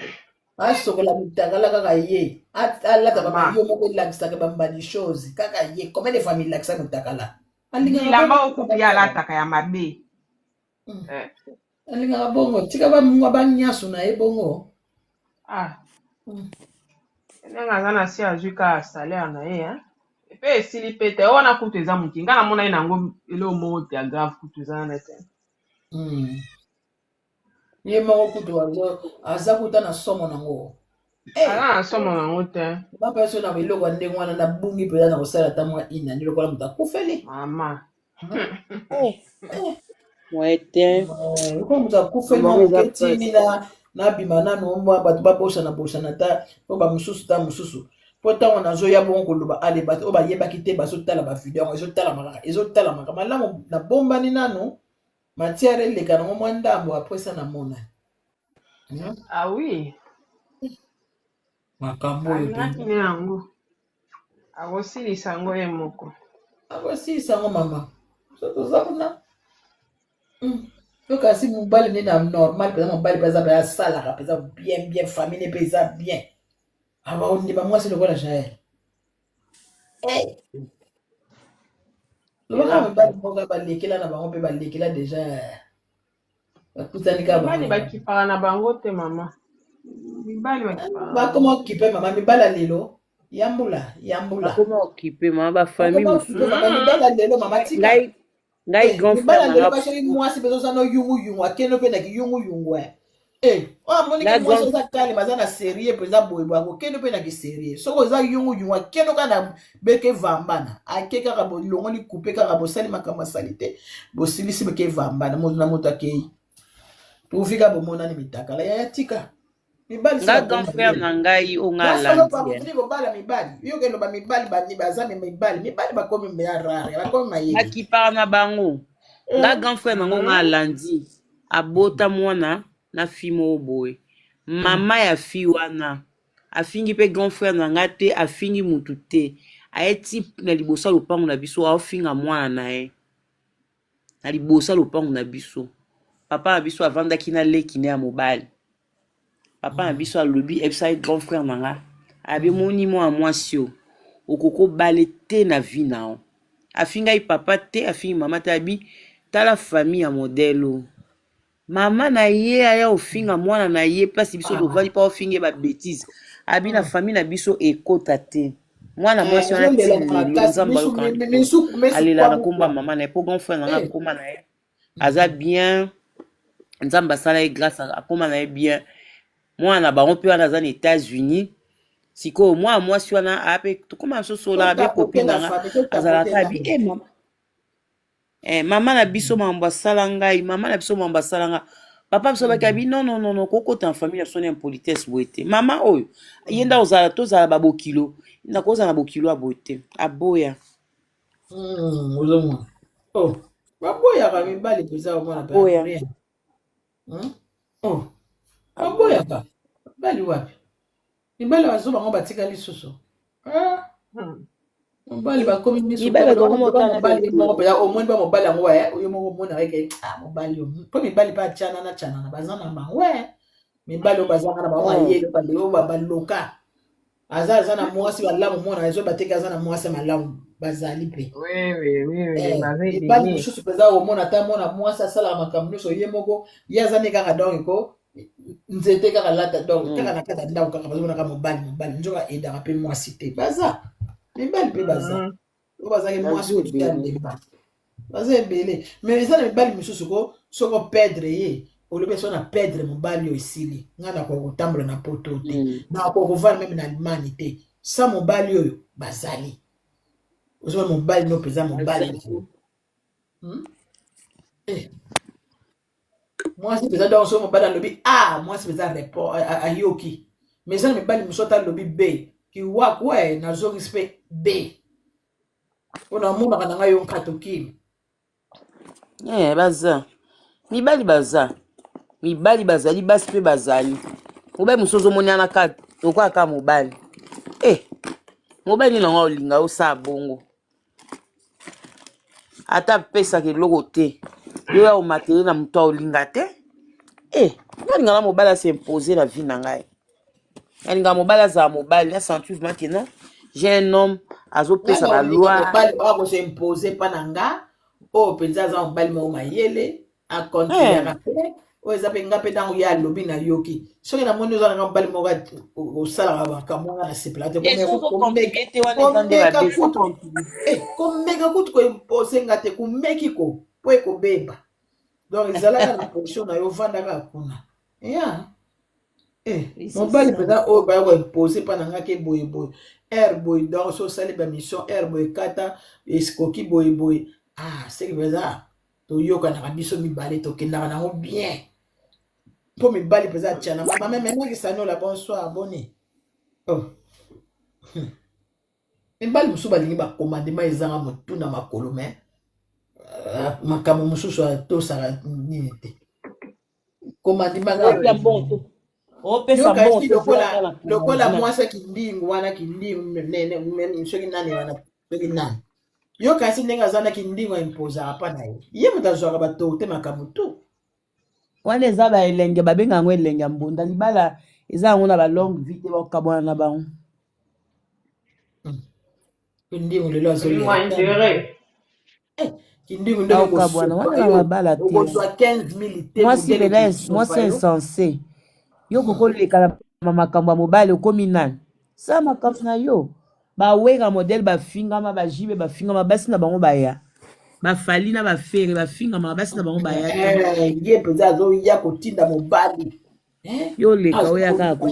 asokola mutakala kaka ye alaka ba yo moko lakisaka bambali chose kaka ye combien de familles lakisa mutakala alingaka okupi ya lataka ya mabe alingaka bongo tika ba mwa banyasu na ye bongo ndenge aza na si azwi ka salaire na ye epe esili pe te wana kutu eza moki nga namona ye nango eloko moko te ya grave kutu eza na te ye moko kutu aza kuta na somo nango aza na somo nango te bapeso na biloko ndenge wana na bungi mpenza na kosala ata mwa ina ndi lokola moto akufeli mama lokola moto akufeli moketini na bima nano mwa bato babosana ta po bamosusu ta mosusu po ntango nazoya bongo koloba ale bato oyo bayebaki te bazotala bavideo yango ezotalamaka malamu nabombani nano matière eleka nango mwa ndambo apres na mona oui makambo oyo alingaki ne yango akosilisa yango ye moko akosilisa yango mama so toza kuna yo kasi mobali nde na normal mpenza mobali mpe aza mpe asalaka mpenza bien famille mpe eza bien ndima mwasi lokola Jael lobaka mibali moko balekela na bango mpe balekela deja bakutani mibali bakipaka na bango te mama bakoma okipe mama mibali ya lelo yambula bakoma okipe mama bafamille mosusu mibali ya lelo mama tika ngai grand frère nanga bashaki mwasi mpe ozana oyunguyungu akende mpe na kiyunguyungu amoniki mwasi oza kale baza na serie mpenza boyeboye akokende mpe na kiserie soki oza yunguyungu akende kaka na beke vambana ake kaka bolongoli kupe kaka bosali makambo asali te bosilisi beke vambana moto na moto akei tofika bomonani mitakala yaya tika nga grand frère na ngai ongalabala mibali yoke loba mibali baza mibali bakomi rare bakomi mayebi akipaka na bango nga grand frère nango nga alandi abota mwana na fi moko boye mama ya fi wana afingi mpe grand frère na nga te afingi mutu te ayeti na liboso ya lopango na biso aofinga mwana na ye na liboso ya lopango na biso papa na biso avandaki na leki ne ya mobali papa na biso alobi ebisaki grand frère na nga abi moni mwana mwasi o okoko bale te na vi na o afingai papa te afingi mama te abi tala famille ya modelo mama na ye aya ofinga mwana na ye place biso tovandi mpa ofinge babétise abi na famille na biso ekota te mwana mwasi wana tilelo nzambe alela na komba mama na ye po grand frère na nga akoma na ye aza bien nzambe asala ye grâce akoma na ye bien mwana na bango mpe wana aza na États-Unis sikoyo mwana mwasi wana ape tokoma mosusu ola abe copine nanga azalaka abi mama mama na biso mambo asala ngai mama na biso mambo asala nga papa biso baki abi non kokota na famille na biso na impolitesse boye te mama oyo ye nda ozala tozala babokilo ndako ozala na bokilo aboye te aboya ozomona baboyaka mibali mpenza omona Boya. pe oh baboyaka mibali wapi mibali bazo bango batika lisusu mobali bakomi miso mobali moko mpenza omoni ba mobali yango oyo moko omona reke mobali mpo mibali mpe achanana baza na bango mibali oyo bazanga na bango mayele oyo baloka aza na mwasi malamu mona ezo bateka aza na mwasi malamu bazali mpe mibali mosusu mpenza omona ata mona mwasi asalaka makambo nyonso ye moko ye aza ne kaka donc ko nzete kaka lata donc kaka na kati ya ndako kaka bazomonaka mobali nzoka aidaka mpe mwasi te baza mibali mpe baza oyo bazaki mwasi otuka ndemba baza ebele mais eza na mibali mosusu ko soko perdre ye olobi so na perdre mobali oyo esili nga nakoka kotambola na poto te nakoka kovanda meme na Allemagne te sa mobali oyo bazali ozomona mobali no mpenza mobali mwasi mpenza donc so mobali alobi mwasi mpenza report ayoki mais eza na mibali mosusu ata alobi b kiwakwe nazongisi mpe b mpona omonaka na ngai yo nkatokimi baza mibali bazali basi mpe bazali mobali mosusu ozomoni ana kati lokola kaka mobali mobali nango olinga osala bongo ata pesaka eloko te yo ya omateri na moto aolinga te nalinga na mobali asimpose na vie na ngai nalinga mobali azala mobali asentivement ke non j'ai un homme azopesa baloi akosimpose mpa na nga oyo mpenza aza mobali moko mayele akontinaka te oyo eza mpe nga mpe ntango ye alobi na yoki soki namoni oza nanga mobali moko osalaka makambo nga nasepela te komeka kutu koimpose nga te komeki ko po ekobeba donc ezalaka na position na yo ovandaka kuna mobali mpenza oyo baya koimpose mpa na nga ke boyeboye aire boye donc so osali bamission aire boye kata esikoki boyeboye seki mpenza toyokanaka biso mibale tokendaka nango bien mpo mibali mpenza atiana mama menakisani ola bonsoir boni mibali mosusu balingi bakomandema ezanga motuna makolo me makambo mosusu atosaka nini te komandema lokola mwasi kindingu wana kindingu soki nani wana soki nani yo kasi ndenge aza na kindingu aimpozaka mpa na ye moto azwaka bato te makambo tu wana eza baelenge babenga yango elenge ya mbunda libala eza yango na balongue vie te bakabwana na bango kindingu lelo azolia kindingu ndokabwana wana na mabala te mwasi insensé yo kokoleka na makambo ya mobali okomi nani sa makambo na yo baweka modele bafingama bajibe bafingama basi na bango baya bafali na bafere bafingama basi na bango baya ye mpenza azoya kotinda mobali yo leka oya kaka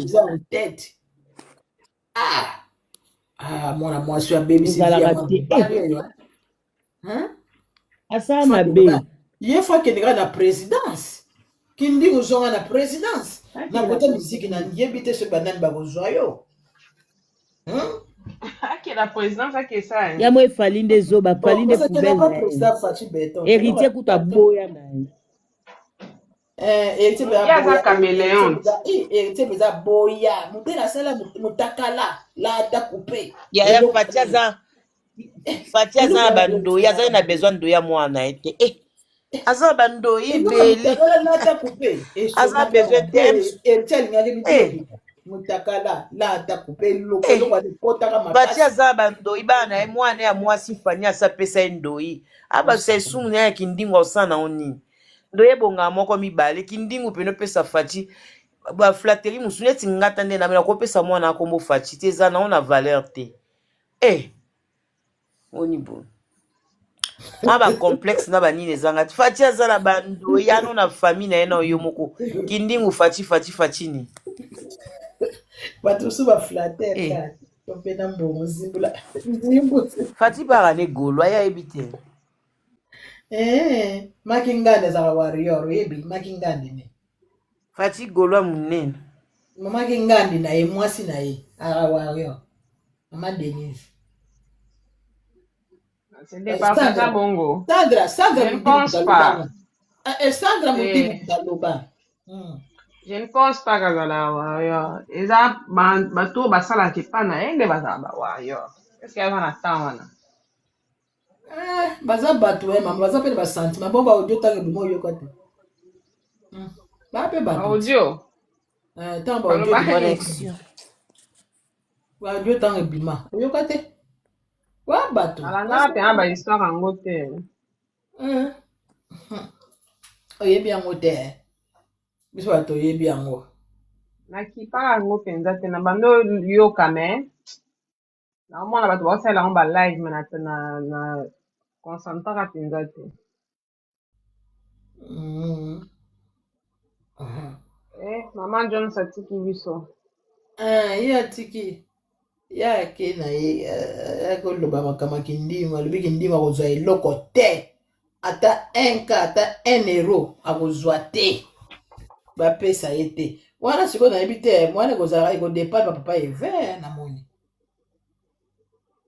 mwana mwasi abebisi asala mabe ye fo akendeka na présidence kindingu zonga na présidence na kota miziki na yebi te soki banani bakozwa yo yamo efali nde zoba fali nde poubele héritier kuta boya na ye héritier mpenza boya modele asala motakala lata coupe yaya fati aza na bandoyi azali na besoin ndoya mwana ye te aza na bandoyi ebele aza besoin te mutakala lata coupe bati aza na bandoyi bana na ye mwana ya mwasi fani asapesa ye ndoyi abasa esumu na ye kindingu osala nango nini ndoyi ebongaka moko mibale kindingu pene opesa fati baflateri mosusu neti ngata nde namela kopesa mwana akombo fati te eza nango na valeur te oni bo mwa bacomplexe na banini ezanga ti fati aza na bandoyi ano na famille na ye na oyo moko kindingu fati ni bato mosusu baflater topena mbongo zimbula fati baka ne golo ayayebi te makingande ezaka warrior oyebi makingande ne fati golo ya monene makingande na ye mwasi na ye aka warrior mama denise C'était pas ça, bongo. Sandra, Je ne pense pas. Sandra, Je ne pense pas que ça va. Et ça, bateau, basala qui pas na ende basaba wa yo. Qu'est-ce qu'il y a dans la temps? baza bato mama baza mpe na basentiment bo baaudio ntango ebima oyoka te baa mpe bato Audio. ntango Connexion. baaudio ntango ebima oyoka te wa bato Alanga pe aba histoire yango te. oyebi yango te biso bato oyebi yango Nakipaka yango mpenza te na bando yoka me naomona bato baosala yango balive me na concentraka mpenza te. Mama Jones atiki biso. ye atiki ye ake na ye akoloba makambo kindima alobi kindima akozwa eloko te ata 1 ka ata 1 euro akozwa te bapesa ye te wana sikoyo nayebi te mwana ekozalaka ekodepane bapapa evert namoni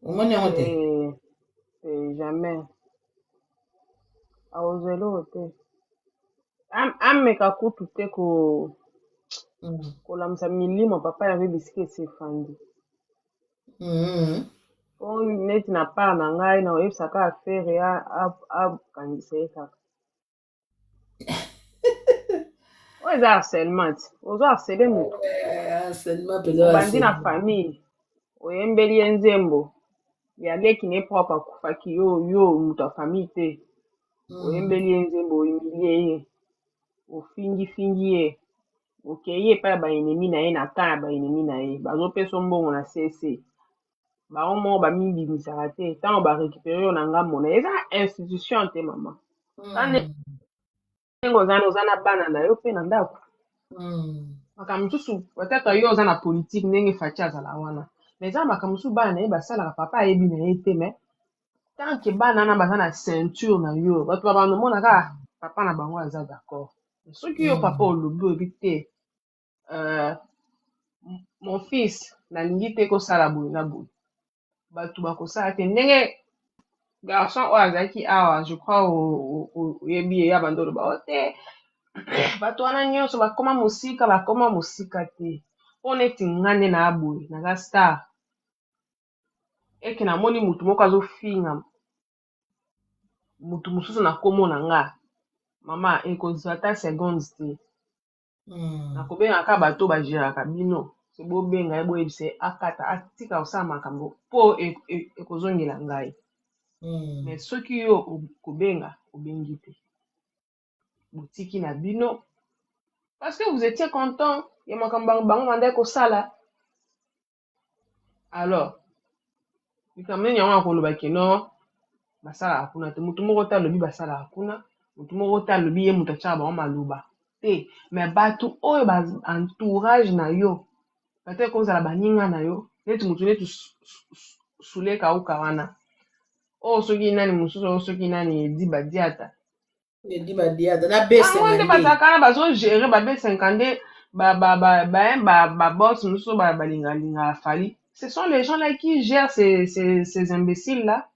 omoni yango te Jamais akozwa eloko te ameka kutu te kolamisa milimo papa yabe bisika esefandi po neti na part na ngai na oyebisaka affaire akangisa ye kaka oyo eza harcèlement ti ozo harcele motu obandi na famille oyembeli ye nzembo yaleki ne propre akufaki yo moto ya famille te oyembeli ye nzembo oyimbili ye ofingifingi ye okei epai ya baennemi na ye na temps ya baennemi na ye bazopesa mbongo na cc bango moko bamibimisaka te ntango barécupere yo na ngambo na ye eza institution te mama ndenge oza na bana na yo mpe na ndako makambo mosusu peut-être yo oza na politike ndenge faci azala wana mais eza makambo mosusu bana na ye basalaka papa ayebi na ye te mais tanke bana wana baza na ceinture na yo bato babandomonaka papa na bango aza d'accord soki yo papa olobi oyebi te mon fils nalingi te kosala boye na boye bato bakosala te ndenge garçon oyo azalaki awa je crois oyebi ye ya bando oloba o te bato wana nyonso bakoma mosika te mpo neti nga nde na aboye naza star eke namoni mutu moko azofinga mutu mosusu na komona nga mama ekozwa ata seconde te nakobengaka bato bagéraka bino se bobenga ye boyebisa akata atika kosala makambo mpo ekozongela ngai mais soki yo kobenga obengi te botiki na bino parce que vous étiez content ya makambo bango bandai kosala alors likambo nini yango akolobaki no basalaka kuna te motu moko te alobi basalaka kuna motu moko te alobi ye moto atiaka bango maloba te mais bato oyo entourage na yo peut-être kozala baninga na yo neti motu neti suleka uka wana oyo soki nani mosusu oyo soki nani edi badiata na bese nde bazalaka na bazogere babe 50 babos mosusu balingalinga fali ce sont les gens là qui gèrent ces imbéciles là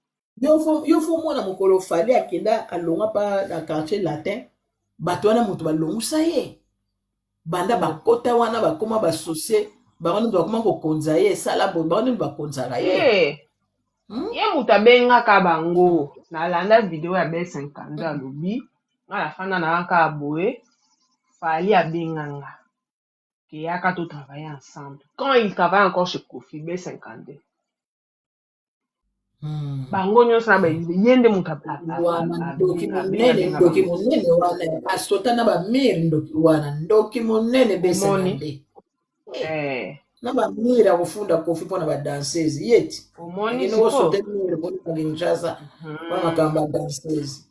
yo fo mona mokolo fali akenda alongwa pa na quartier latin bato wana moto balongusa ye banda bakota wana bakoma basocie bango nde bakoma kokonza ye esala boye bango nde bakonzaka ye ye moto abengaka bango nalanda video ya be 50 alobi nga nafanda na kaka boye fali abenganga keyaka to travailler ensemble quand il travaille encore chez Kofi be 50 bango nyonso na ye nde moto ndoki monene wana asota na bamire ndoki wana ndoki monene besenande na bamire akofunda Kofi mpona badanseuse yeti osota mire mpona kinshasa mpona makambo ya danseuse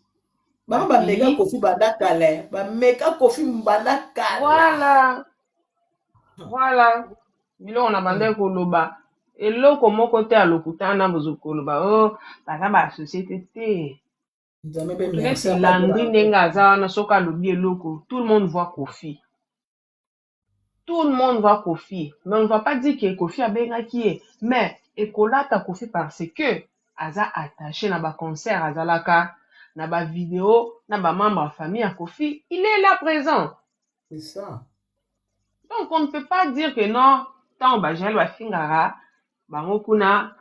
bango bameka Kofi banda kala bameka Kofi banda kala voilà biloko na bandai koloba eloko moko te alokutana bozokoloba o baza basociété te neti landri ndenge aza wana soki alobi eloko tout le monde voit Kofi mais on ne va pas dire que Kofi abengaki ye mais ekolata Kofi parce que aza attaché na ba concert azalaka na ba vidéo na ba membre ya famille ya Kofi, il est là présent. C'est ça. Donc on ne peut pas dire que non, tant ba jali ba fingara bango kuna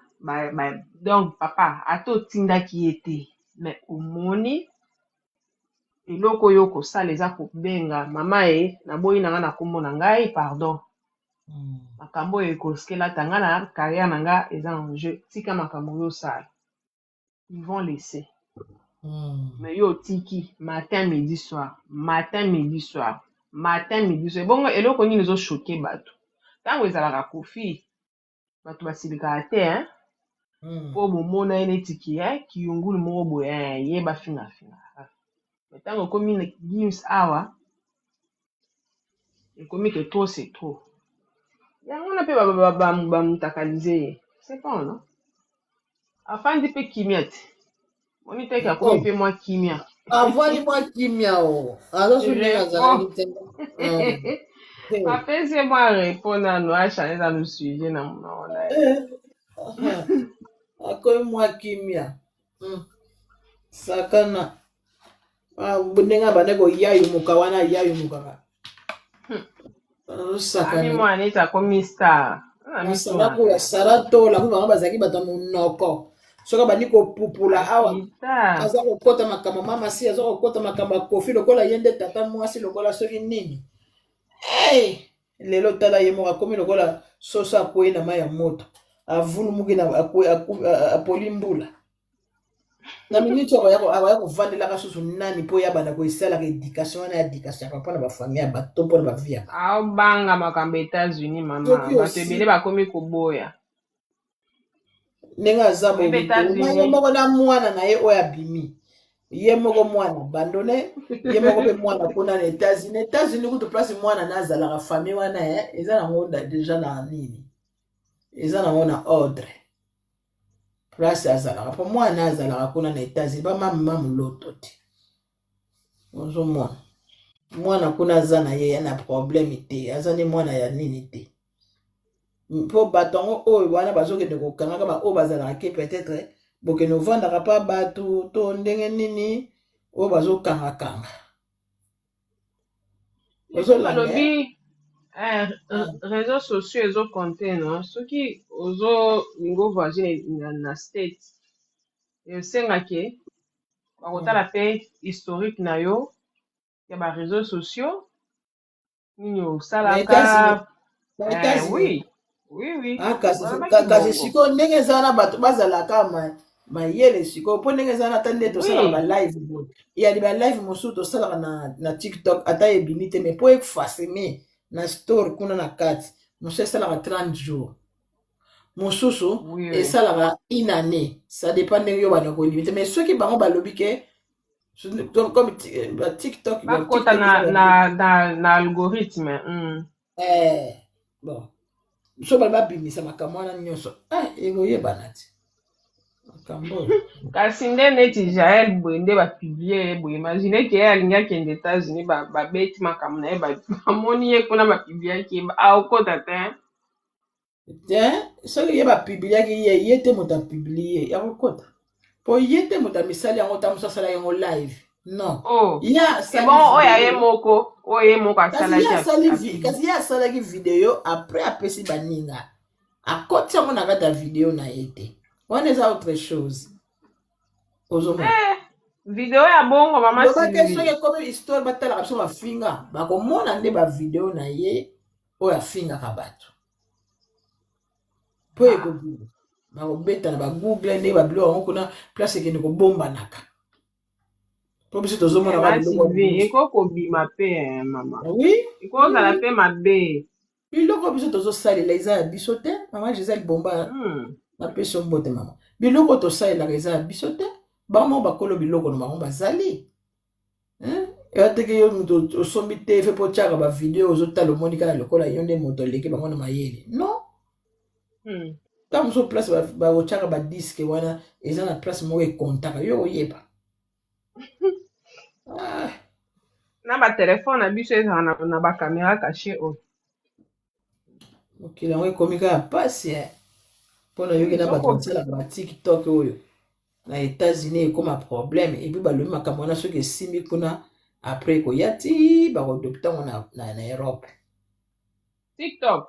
donc papa ato tindaki ete mais omoni eloko oyo kosala eza kobenga mama naboyi nanga na kombo na ngai pardon makambo oyo ekosikela nga na carrière na nga eza en jeu tika makambo oyo osala ils vont laisser mais yo otiki matin midi soir bongo eloko nini ezoshoke bato ntango ezalaka Kofi bato basilikaka te po bomona ye netiki kiyungulu moko boye ye bafingafinga ntango ekomi Gims awa ekomi ke trop c'est trop yango na mpe bamutakalize ye c'est pas non afandi mpe kimia te moni teke akomi mpe mwa kimia avandi mwa kimia o azosundeka azalaki te apesi mwa repo nano achange na sujet na monona akomi mwa kimia sakana ndenge abande koyayumuka wana yayumukaka ami mwana neti akomi star asala tola mpe bango bazalaki bato ya monoko soki abandi kopupula awa aza kokota makambo mamasi aza kokota makambo ya Kofi lokola ye nde tata mwasi lokola soki nini lelo tala ye moko akomi lokola soso akwei na mai ya moto avulumuki apoli mbula na miniti akoya kovandelaka susu nani mpo yabanda koesalaka éducation wana ya éducation ya papa na bafamille ya bato mpo na bavie ya aobanga makambo États-Unis mama bato ebele bakomi koboya ndenge aza boye moko na mwana na ye oyo abimi ye moko mwana abandone ye moko mpe mwana kuna na États-Unis kutu place mwana nazalaka famille wana eza nango deja na nini eza nango na ordre place azalaka po mwana azalaka kuna na États-Unis bamama moloto te ozomona mwana kuna aza na ye na problème te aza ni mwana ya nini te mpo bato yango oyo wana bazokende kokangaka baoyo bazalaka ke peut-être bokende ovandaka mpa bato to ndenge nini oyo bazokangakanga ozolobi réseaux sociaux ezokonte no soki ozolinga voyage na state esengaki bakotala mpe historique na yo ya baréseaux sociaux nini osalaka oui kasi sikoyo ndenge eza wana bato bazalaka mayele sikoyo mpo ndenge eza wana ata nde tosalaka balive yali balive mosusu tosalaka na TikTok ata ebimi te mais mpo efasime na story kuna na kati mosusu esalaka 30 jours mosusu esalaka une année ça dépend ndenge yo bana kolimite mais soki bango balobi ke comme TikTok bakota na algorithme bon so bali babimisa makambo wana nyonso ekoyebana te makambo kasi nde neti Jael boye nde bapiblie boye imagine ke ye alingi akende États-Unis babeti makambo na ye bamoni ye kuna bapibliaki aokota te soki ye bapibliaki ye te moto apiblie yakokota po ye te moto amisali yango ta mosu asala yango live non oyo ye moko asalaki kasi ye asalaki video après apesi baninga akoti yango na kati ya video na ye te wana eza autre chose ozomona video ya bongo mama lobake soki ekomi histoire batalaka biso bafinga bakomona nde bavideo na ye oyo afingaka bato mpo ekobima bakobeta na bagoogle nde babilo yango kuna place ekende kobombanaka mpo biso tozomona ekokobima mpe mama ekozala mpe mabe biloko biso tozosalela eza ya biso te mama Gisele Bomba napesi mbote mama biloko tosalelaka eza ya biso te bango bakolo biloko na bango bazali eya teke yo moto osombi te fe mpo tiaka bavideo ozotala omoni kaka lokola yo nde moto oleki bango na mayele non ta moso place baotiaka badiske wana eza na place moko ekontaka yo oyeba na batelefone na biso ezala na bakamera kashe oyo mokili yango ekomi kaka pasi mpona yoki na bato basalaka batiktok oyo na États-Unis ekoma problème et puis balobi makambo wana soki esimbi kuna après koya ti bakodopta ngo na Europe. TikTok.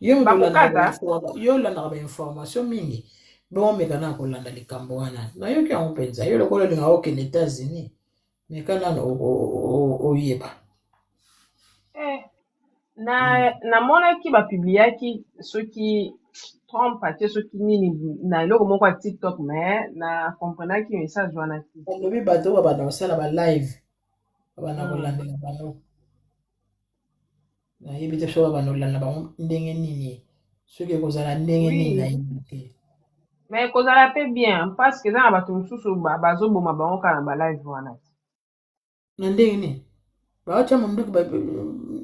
Yo Bakokata. olandaka bainformation mingi bomeka na kolanda likambo wana nayoki yango mpenza yo lokola olinga okende États-Unis meka nano oyeba. namonaki bapubliaki soki Trump atie soki nini na eloko moko ya TikTok mais na comprenaki message wana ti balobi bato babanda kosala balive babanda kolandela bango nayebi te so babanda kolanda bango ndenge nini soki ekozala ndenge nini nayebi te mais ekozala pe bien parce que eza na bato mosusu bazoboma bango kaka na balive wana ti na ndenge nini baotya monduki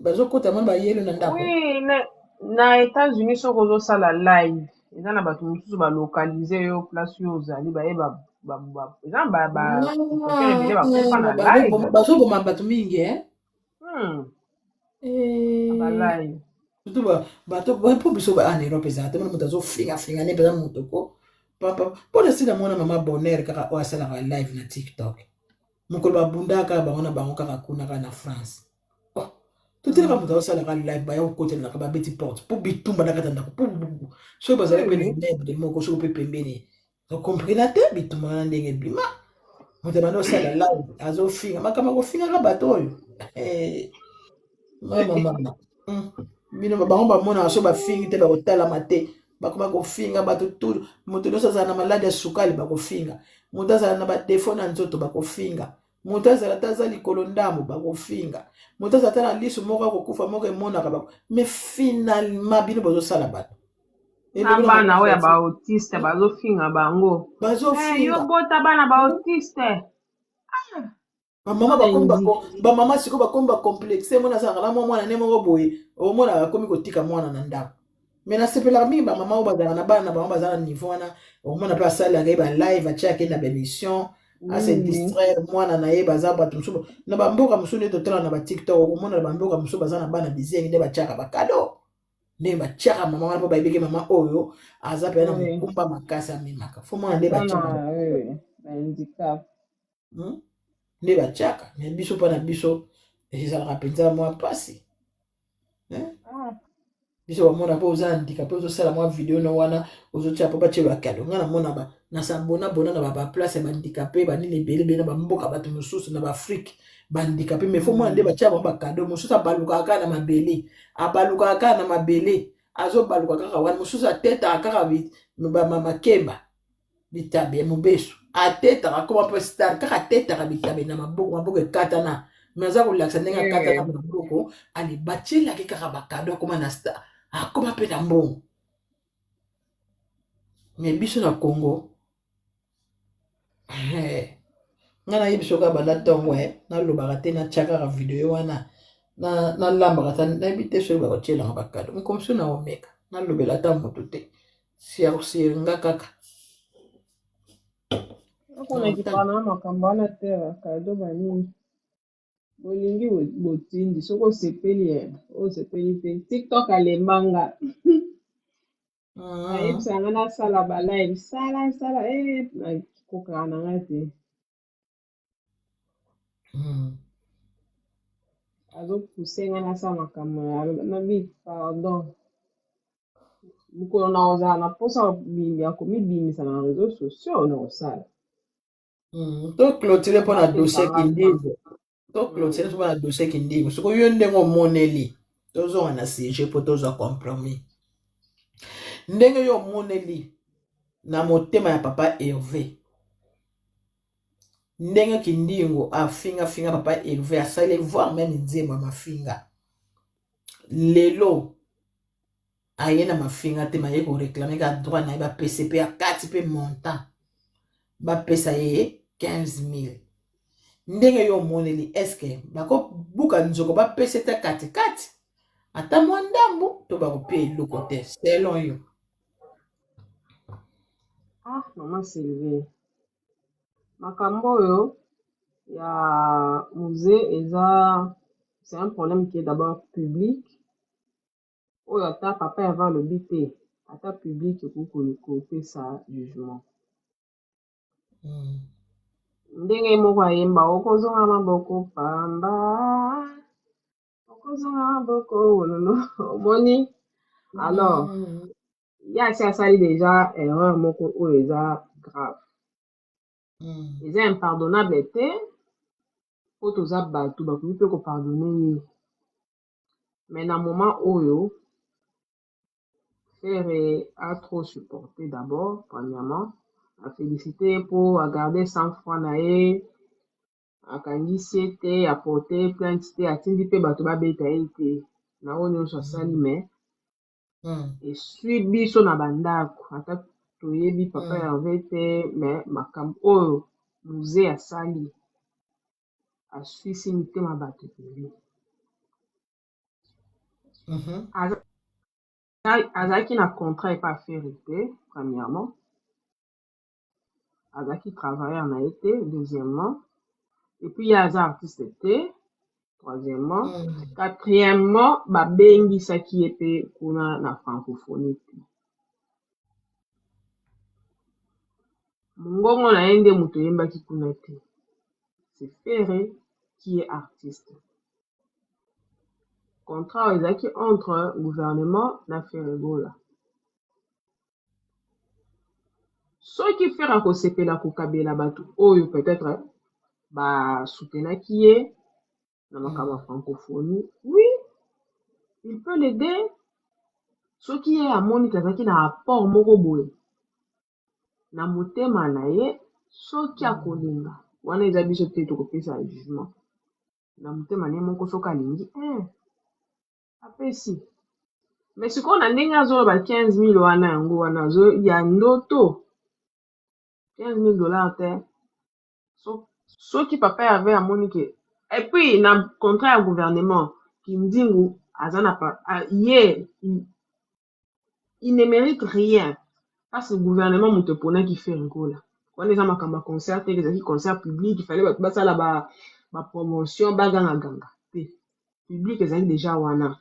bazokota mwana bayelo na ndako. oui na États-Unis soki ozosala live eza na bato mosusu balokalize yo place yo ozali bayeba eza baebele bakufa na live bazoboma bato mingi balive surtout bato po biso en Europe ezala te mona moto azofingafinga ne mpenza moto ko papa mpona sila mwana mama bonheur kaka oyo asalaka live na TikTok mokolo babundaka bango na bango kaka kuna kaka na France totelaka moto azosalaka live baya kokotelelaka babeti porte mpo bitumba na kati ya ndako soki bazali mpe nenebre moko soki mpe pembeni okomprena te bitumba na ndenge ebima moto banda osala live azofinga makambo akofingaka bato oyo mama bino bango bamonaka so bafingi te bakotalama te bakoma kofinga bato tu moto nyonso azala na maladi ya sukali bakofinga moto azala na badefo na nzoto bakofinga moto azala te aza likolo ndambo bakofinga moto azala te na liso moko akokufa moko emonaka mais finalement bino bazosala bato na bana oyo ya bautiste bazofinga bango bazofinga yobota bana bautiste bamama sikoyo bakomi bacomplexe mwana azalaka na mwana ne moko boye omona bakomi kotika mwana na ndako me nasepelaka mingi bamama oyo bazalaka na bana na bango bazala na niveau wana omona mpe asalaka ye balive atiaki na baémission ase distraire mwana na ye baza bato mosusu na bamboka mosusu nde totala na batiktok okomona na bamboka mosusu baza na bana bizengi nde batiaka bakado ndenge batiaka mama wana mpo bayebiki mama oyo aza mpe na mokumba makasi amemaka fo mwana nde batiaka nde batiaka me biso mpo na biso ezalaka mpenza mwa mpasi biso bamona mpo oza ndika mpe ozosala mwa video no wana ozotia mpo batie bakado nga namona nasabonabona na baplace ya bandika mpe banini ebelebele na bamboka bato mosusu na baafrike bandika mpe mais fo mwana nde batia bango bakado mosusu abalukaka kaka na mabele abalukaka kaka na mabele azobaluka kaka wana mosusu atetaka kaka makemba bitabe ya mobeso atetaka akoma mpe star kaka atetaka bitabe na maboko ekatana me aza kolakisa ndenge akatana maboko alibatielaki kaka bakado akoma na star akoma mpe na mbongo me biso na Congo nga nayebi soki abanda ntongo nalobaka te natya kaka video wana nalambaka ta nayebi te soki bakotielanga bakado mekomso na omeka nalobela ata moto te siringa kaka okonakipana makambo wana te bakado banini bolingi botindi soki osepeli te TikTok alembanga ayebisanga nasala balive sala nakokaka nanga te azopusenga nasala makambo nabi pardon mokolo na ozala na mposa ya komibimisa na réseaux sociaux na kosala toclotire mpo na dossier kindivo toclotire mpo na dossier kindivo soki yo ndenge omoneli tozonga na sujet mpo tozwa compromis ndenge yo omoneli na motema ya papa Hervé ndenge kindingo afingafinga papa Hervé asali voir même nzembo ya mafinga lelo aye na mafinga te maye koreklame ka droit na ye bapesa mpe akati mpe montant bapesa ye 15 000 ndenge yo omoneli eske bakobuka nzoko bapesa te katikati ata mwa ndambu to bakopia eloko te selon yo. Mama Sylvie makambo oyo ya musée eza c'est un problème qui est d'abord public oyo ata papa Hervé alobi te ata public kopesa jugement. Ndenge moko ayemba okozonga maboko pamba okozonga maboko ololo omoni. Alors ya asi asali déjà erreur moko oyo eza grave, eza impardonnable te po toza bato bakoki mpe kopardonne ye, mais na moment oyo Frère a trop supporté d'abord, premièrement, a félicité pour garder sang-froid na ye, akangisi ye te, aporte plainte te, atindi mpe bato babeta ye te na oyo nyonso asali, mais esui biso na bandako ata toyebi papa Hervé te, mais makambo oyo muze asali aswisi mitema bato ebele. Azalaki na contrat epa affaire te, premièrement, azalaki travailleur na ye te, deuxièmement, et puis ye aza artiste te, troisièmement, quatrièmement, babengisaki ye pe kuna na francophonie te. Mongongo na ye nde moto oyembaki kuna te, c'est Frère qui est artiste. Contrat ezalaki entre gouvernement na Ferregola. Soki Frère akosepela kokabela bato oyo peut-être basoutenaki ye na makambo ya francophonie, oui, il peut l'aider. Soki ye amoni azalaki na rapport moko boye na motema na ye, soki akolinga wana eza biso te tokopesa jugement na motema na ye moko, soki alingi apesi. Mais sikoyo na ndenge azoloba 15 000 wana yango wana ya ndoto $15,000 te. Soki papa Hervé amoni ke, et puis na contrat ya gouvernement Kindingu azana ye il ne mérite rien parce que gouvernement moto pona ki fait ngola wana eza makambo ya concert te, ezalaki concert public, il fallait bato basala ba promotion baganga ganga te, public ezalaki déjà wana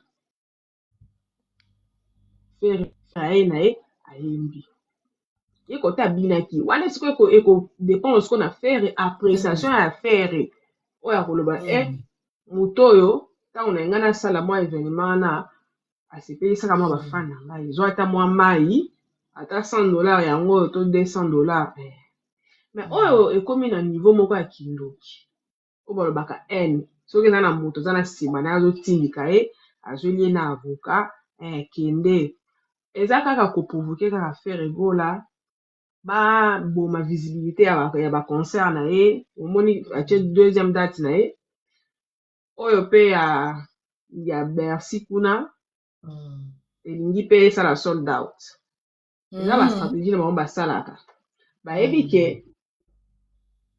faire aye na ye ayembi ye kote abinaki wana sikoyo eko dépend sikoyo na faire appréciation ya faire oyo akoloba moto oyo ntango na ngai nasala mwa événement wana asepelisaka mwa bafani na ngai ezwa ata mwa mai ata $100 yango oyo to $200, mais oyo ekomi na niveau moko ya kindoki oyo balobaka haine. Soki eza na moto aza na nsima na ye azotindika ye azweli ye na avocat kende, eza kaka koprovoke kaka Ferregola baboma visibilité ya baconcert na ye. Omoni atie deuxième date na ye oyo mpe ya Bercy kuna elingi mpe esala sold out. Eza bastratégie na bango basalaka, bayebi ke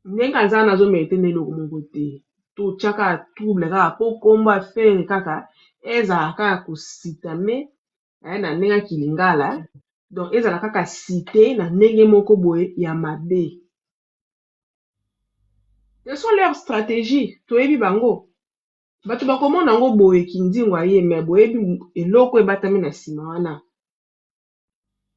ndenge aza nazomerite nde eloko moko te, totiaka trouble kaka mpo kombo afere kaka ezala kaka kositame na ndenge akilingala, donc ezala kaka cité na ndenge moko boye ya mabe. Ce sont leurs stratégies, toyebi bango bato bakomona yango boye Kindingu aye, me boyebi eloko ebatami na nsima wana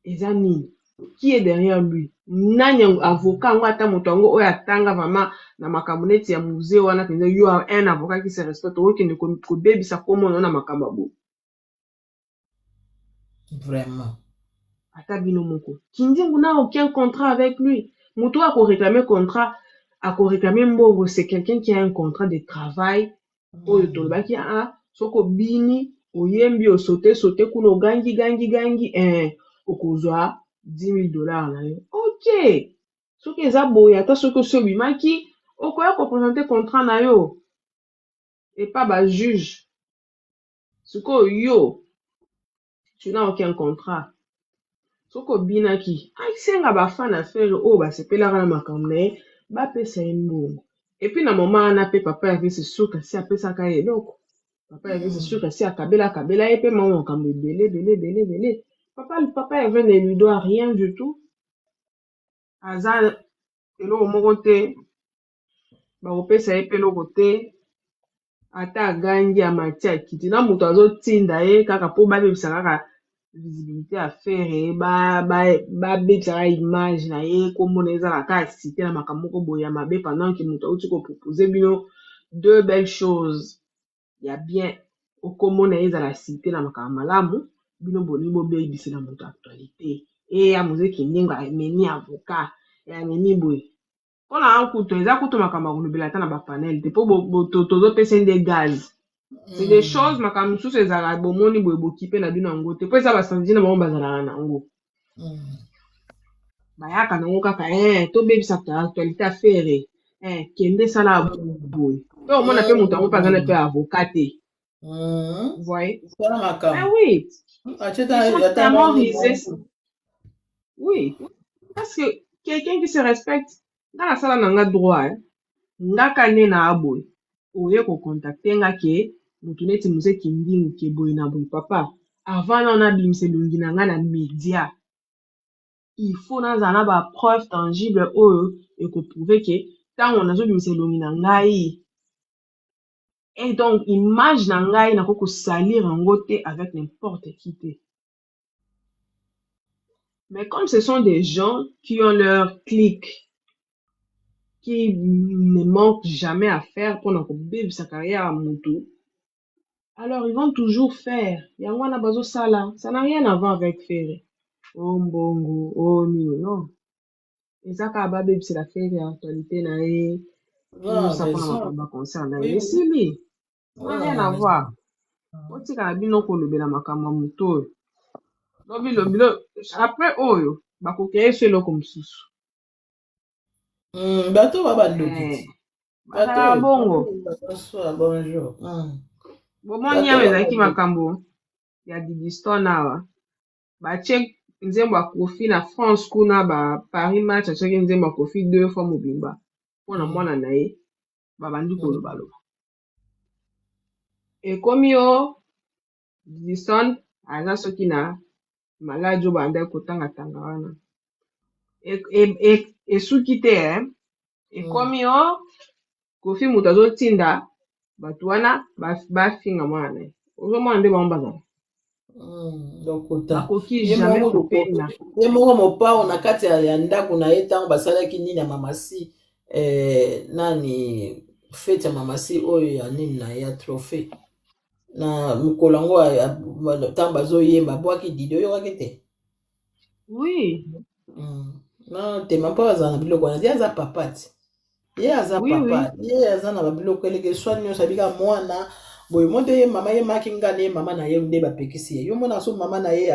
eza nini, qui est derrière lui, nani avocat yango, ata moto yango oyo atanga vraiment na makambo neti ya musée wana penza yo un avocat qui se respecte okende kobebisa komona na makambo bo vraiment ata bino moko. Kindingu n'a aucun contrat avec lui, moto ako réclamer contrat ako réclamer mbongo, c'est quelqu'un qui a un contrat de travail oyo tolobaki soko bini oyembi osote kuna ogangi okozwa $10,000 na yo, ok. Soki eza boye ata soki osi obimaki okoya kopresente contrat na yo epa bajuge. Sikoyo yo tu n'as aucun contrat, soki obinaki akisenga bafani affaire oyo basepelaka na makambo na ye bapesa ye mbongo. Et puis na moment wana pe papa Hervé c'est sûr kasi apesaka ye eloko, papa Hervé c'est sûr kasi akabela ye pe mama makambo ebele. Papa Hervé ne lui doit rien du tout, aza eloko moko te, bakopesa ye pe eloko te, ata agangi amati akiti na moto azotinda ye kaka mpo babebisa kaka visibilité à faire babetaka image na ye komona ezalaka cité na makambo moko boye ya mabe pendant que moto auti kopropose bino deux belles choses ya bien okomona ezala cité na makambo malamu bino boni bobebisela moto actualité eya mozeki ndenge amemi avocat amemi boye mpona kutu eza kutu makambo ya kolobela ata na bapanel te mpo tozopesa nde gaz. C'est des choses makambo mosusu ezalaka bomoni boye bokipe na bino yango te mpo eza basanzi na bango bazalaka nango bayaka nango kaka tobebisa actualité affaire kende sala boye mpe omona mpe moto yango mpe aza na mpe avocat te voyez mais oui ils sont tellement risés oui parce que quelqu'un qui se respecte nga nasala na nga droit ngaka nde na aboye oye kocontacte nga ke motu neti Muzeki Ndingu ke boye na boye papa avant na nabimisa elongi na nga na média il faut nazala na bapreuve tangible oyo ekoprouve ke ntango nazobimisa elongi na ngai et donc image na ngai nakoki kosalir yango te avec n'importe qui te. Mais comme ce sont des gens qui ont leur clique qui ne manquent jamais à faire pendant que bébé sa carrière à moto, alors ils vont toujours faire. Yangwana bazo sala, ça n'a rien à voir avec faire. Oh mbongo, oh nini, non. Et ça ka ba bébé c'est la faire actualité na e, tout ça pour na makamba concerne na e. Si li, ça n'a rien à voir. Otika na bino ko lobela makamba moto. Lobi après oyo bakokeye selo comme susu. Bato babandoki bato bongo bonjour bomoni awa ezalaki makambo ya Didiston awa batie nzembo ya Kofi na France kuna ba Paris match atiaki nzembo ya Kofi 2 fois mobimba mpona mwana na ye babandi kolobaloba ekomi o Didiston aza soki na maladi oyo bandaki kotangatanga wana esuki te ekomi o Kofi moto azotinda bato wana bafinga mwana na ye ozomona nde bango bazala bakoki jamais kopena ye moko mopao na kati ya ndako na ye ntango basalaki nini ya mamasi nani fete ya mamasi oyo ya nini na ye ya trophée na mikolo yango ntango bazoyemba bwaki didi oyokaki te oui na tema mpo azala na biloko wana ye aza papa ti ye aza papa ye aza na babiloko eleke swani nyonso abika mwana boye mo nde ye mama ye maki nga nde ye mama na ye nde bapekisi ye yo mona so mama na ye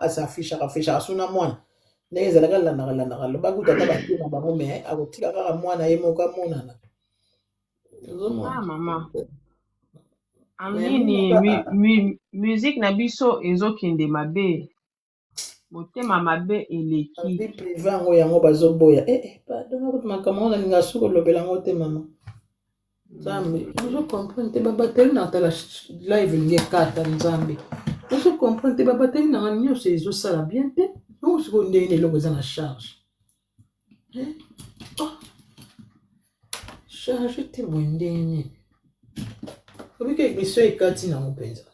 asafishaka suna mwana ndenge ezalaka landaka lobaki utata batie na bango me akotika kaka mwana ye moko amonana mama anini musique na biso ezokende mabe motema mabe eleki prive yango yango bazoboya makambo ngo nalinga suki olobela yango te mama nzambe ozokomprendre te babateli na tala live elingi ekata nzambe ozokomprendre te babateli nanga nyonso ezosala bien te yango sikoyo ndenge eloko eza na charge charge te boye ndenge nini obika émission ekati nango mpenza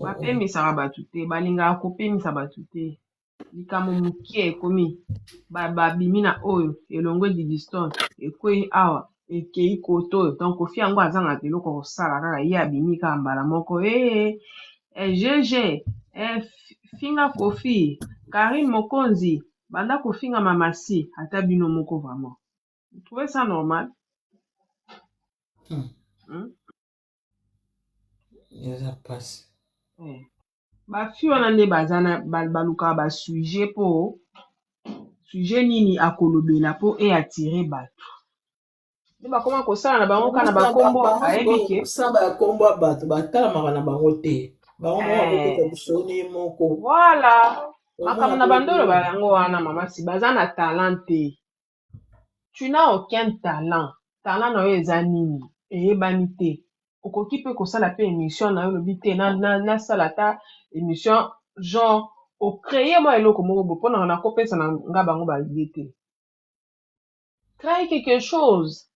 bapemisaka bato te balingaka kopemisa bato te likambo mokie ekomi babimi na oyo elongo Didiston ekwei awa ekei koto oyo donc Kofi yango azanga eloko kosala kaka ye abimi kaka mbala moko GG finga Kofi Karim Mokonzi banda kofinga mamasi ata bino moko vraiment vous trouvez ça normal bafi wana nde balukaka basujet mpo sujet nini akolobela mpo atire bato nde bakoma kosala na bango kaka na bakombo ayebi ke samba ya kombo ya bato batalamaka na bango te bango moko bakopesa bisoni moko voilà makambo na bandolo bayango wana mamasi baza na talent te tu n'as aucun talent na oyo eza nini eyebani te okoki mpe kosala mpe émission na yo lobi te nasala ta émission genre ocréer mwa eloko moko bo mpona nakopesa na nga bango balie te créer quelque chose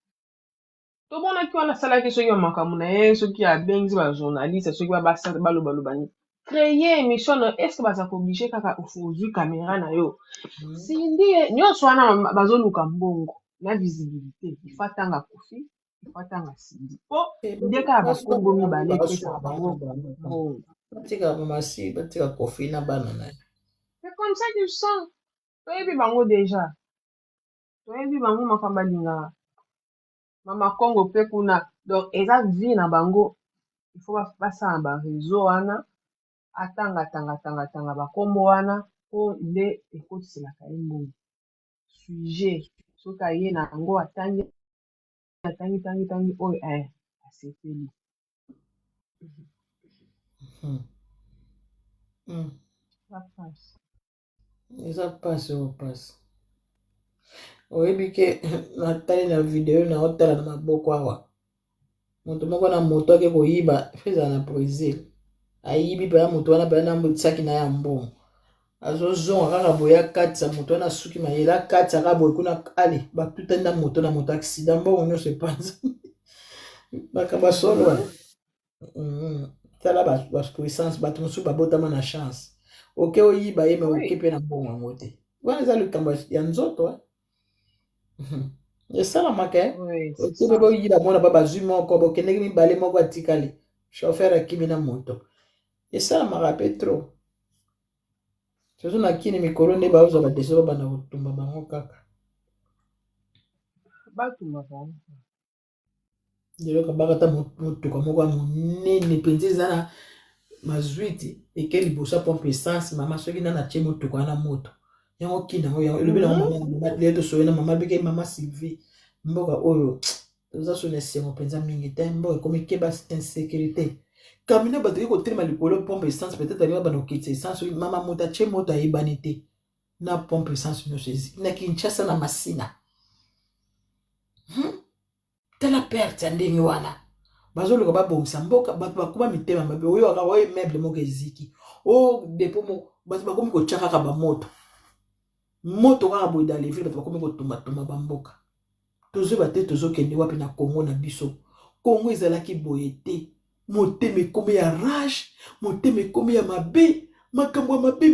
tomonaki wana asalaki soki bamakambo na ye soki abengi bajournaliste soki baloba nini créer émission na estce baza kooblige kaka ozwi caméra na yo sindi nyonso wana bazoluka mbongo na visibilité ifa tanga kofi ifa tanga sindi po nde kaka bakombo mibale epesaka bango mbongo batika mamasi batika kofi na bana na ye c'est comme ça tu sens toyebi bango déjà toyebi bango makambo alingaka mama Congo mpe kuna donc eza vie na bango il faut basala bareseau wana atanga bakombo wana po nde ekotiselaka ye mbongo sujet soki aye na yango atangi oyo asepeli eza pasi oyo pasi oyebi ke natali na video na otala na maboko awa moto moko na moto ake koyiba ezala na Brésil ayibi mpenza moto wana mpenza nambokisaki na ya mbongo azozonga kaka boye akatisa moto wana suki mayele akatisa kaka boye kuna ale batutani na moto accident mbongo nyonso epanza bakaba solo wana tala bapuissance bato mosusu babotama na chance oke oyiba ye me oke mpe na mbongo yango te wana eza likambo ya nzoto esalamaka oke boyiba mona bazwi moko bokendeki mibale moko atikali chauffeur akimi na moto esalamaka pe tro soso na kini mikolo nde baozwa badese babanda kotumba bango kaka lelo bakata motuka moko ya monene mpenza eza na mazwiti eke liboso ya pompe essence mama soki nana atie motuka wana moto yango kinango elobi nango lelo tosoye na mama bike mama Sylvie mboka oyo toza so na esengo mpenza mingi te mboka ekomi keba insécurité kamina bato eki kotelema likolo pompe essence peut-être ali babanda kokitisa essence mama moto atie moto ayebani te na pompe essence nyonso ezi na Kinshasa na Masina tala perte ya ndenge wana bazoluka babongisa mboka bato bakuma mitema mabe oyo aka oyo meuble moko eziki o depo moko bato bakomi kotya kaka moto kaka boye dans les villes bato bakomi kotumbatuma bamboka tozoyeba te tozokende wapi na Congo na biso Congo ezalaki boye te motema ekomi ya rage motema ekomi ya mabe makambo ya mabe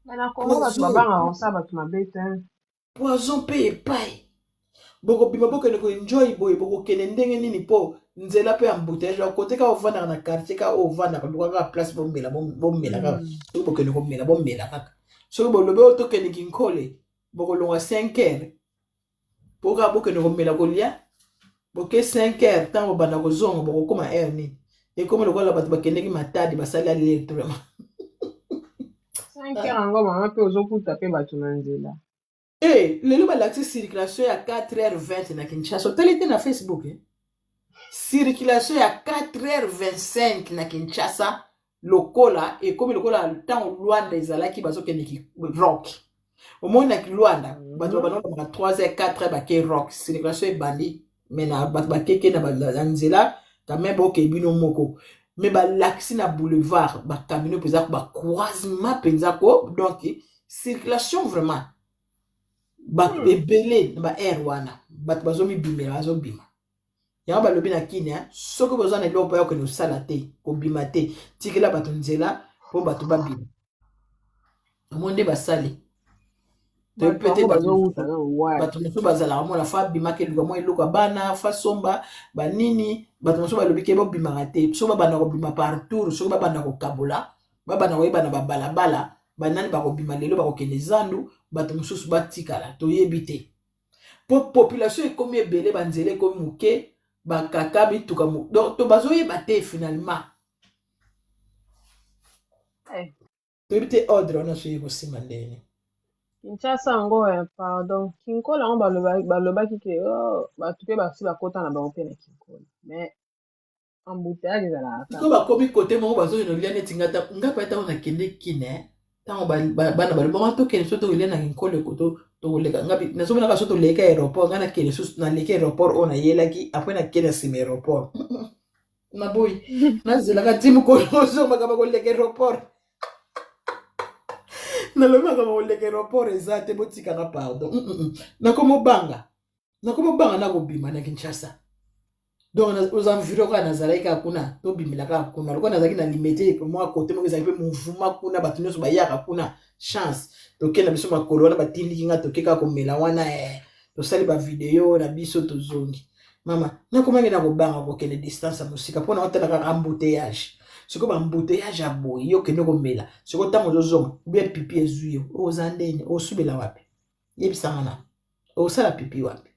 na Congo bato babanga kosa bato mabe te poison mpe epai bokobima bokende koenjoy boye bokokende ndenge nini mpo nzela mpe ya mbuteyage bakote kaka ovandaka na quartier kaka ovandaka luka kaka place bomela kaka soki bokende bomela kaka soki bolobi oyo tokende Kinkole bokolongwa 5 heures po kaka bokende komela kolia boke 5 heures ntango bobanda kozonga bokokoma heure nini ekomi lokola bato bakendeki Matadi basali alertrema 5 heures yango mama mpe ozokuta mpe bato na nzela lelo balakisi circulation ya 4h20 na Kinshasa otali te na Facebook circulation ya 4h25 na Kinshasa lokola ekomi lokola ntango Luanda ezalaki bazokende rock omonaki Luanda bato babandaka 3h 4h bake rock circulation ebandi me na bato bakeke na nzela kameme boke bino moko me balakisi na boulevard bakamino mpenza ko bacroisement mpenza ko donc circulation vraiment ebele na baere wana bato bazomibimela bazobima yango balobi na kini soki boza na eloko ya kokende osala te kobima te tikela bato nzela mpo bato babima omo nde basali pete bato mosusu bazalaka mona fa abimaka eluka mwa eloko ya bana fa somba banini bato mosusu balobi ke bobimaka te soki babanda kobima partour soki babanda kokabola babanda koyeba na babalabala banani bakobima lelo bakokende zandu bato mosusu batikala toyebi te po population ekomi ebele banzela ekomi moke bakaka bituka to bazoyeba te finalement toyebi te ordre wana soki ekosima ndeni Kinshasa yango pardon Kinkola yango balobaki ke bato mpe basi bakota na bango mpe na Kinkola mais embouteillage ezalaka ko bakomi kote moko bazokende olia neti nga pa ntango nakende kine ntango bana balobi mama tokende so tokolia na Kinkole koto tokoleka ngapi nazomonaka so toleka aéroport nga nakende susu naleki aéroport oyo nayelaki apres nakende nsima aéroport naboyi nazelaka ti mokolo ozomaka bakoleka aéroport nalobaka bakoleka aéroport eza te botikaka pardon nakomobanga nakoma banga na kobima na Kinshasa donc aux environs quand nazalaka kuna to bimilaka kuna lokwa nazaki na limité pour moi côté mo ezaki pe mouvement kuna bato nyonso bayaka kuna chance tokenda biso makolo wana batindiki nga tokeka komela wana tosali ba video na biso tozongi mama nakomaki na kobanga kokende distance ya mosika mpona otala kaka embouteillage siko baembouteillage ya boye yo kende komela siko ntango ozozonga ubia pipi ezwi yo oza ndeni osubela wapi yebisanga na osala pipi wapi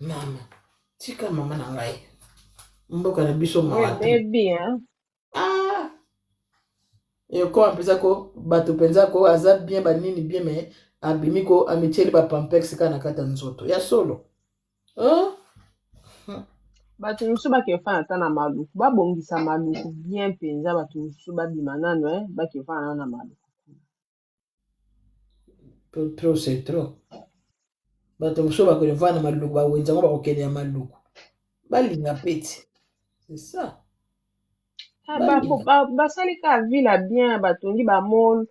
mama tika mama na ngai mboka na biso mawa bien ko apesa ko bato penza ko aza bien banini bien mais abimi ko amitieli ba pampex kana kata nzoto ya solo bato mosusu bakefana ata na maluku babongisa maluku bien mpenza bato mosusu babima nano bakefana na maluku trop c'est trop bato mosusu bakolevana na maluku bawenzango bakokende ya maluku balinga peti c'est ça basali ka ville bien batongi bamall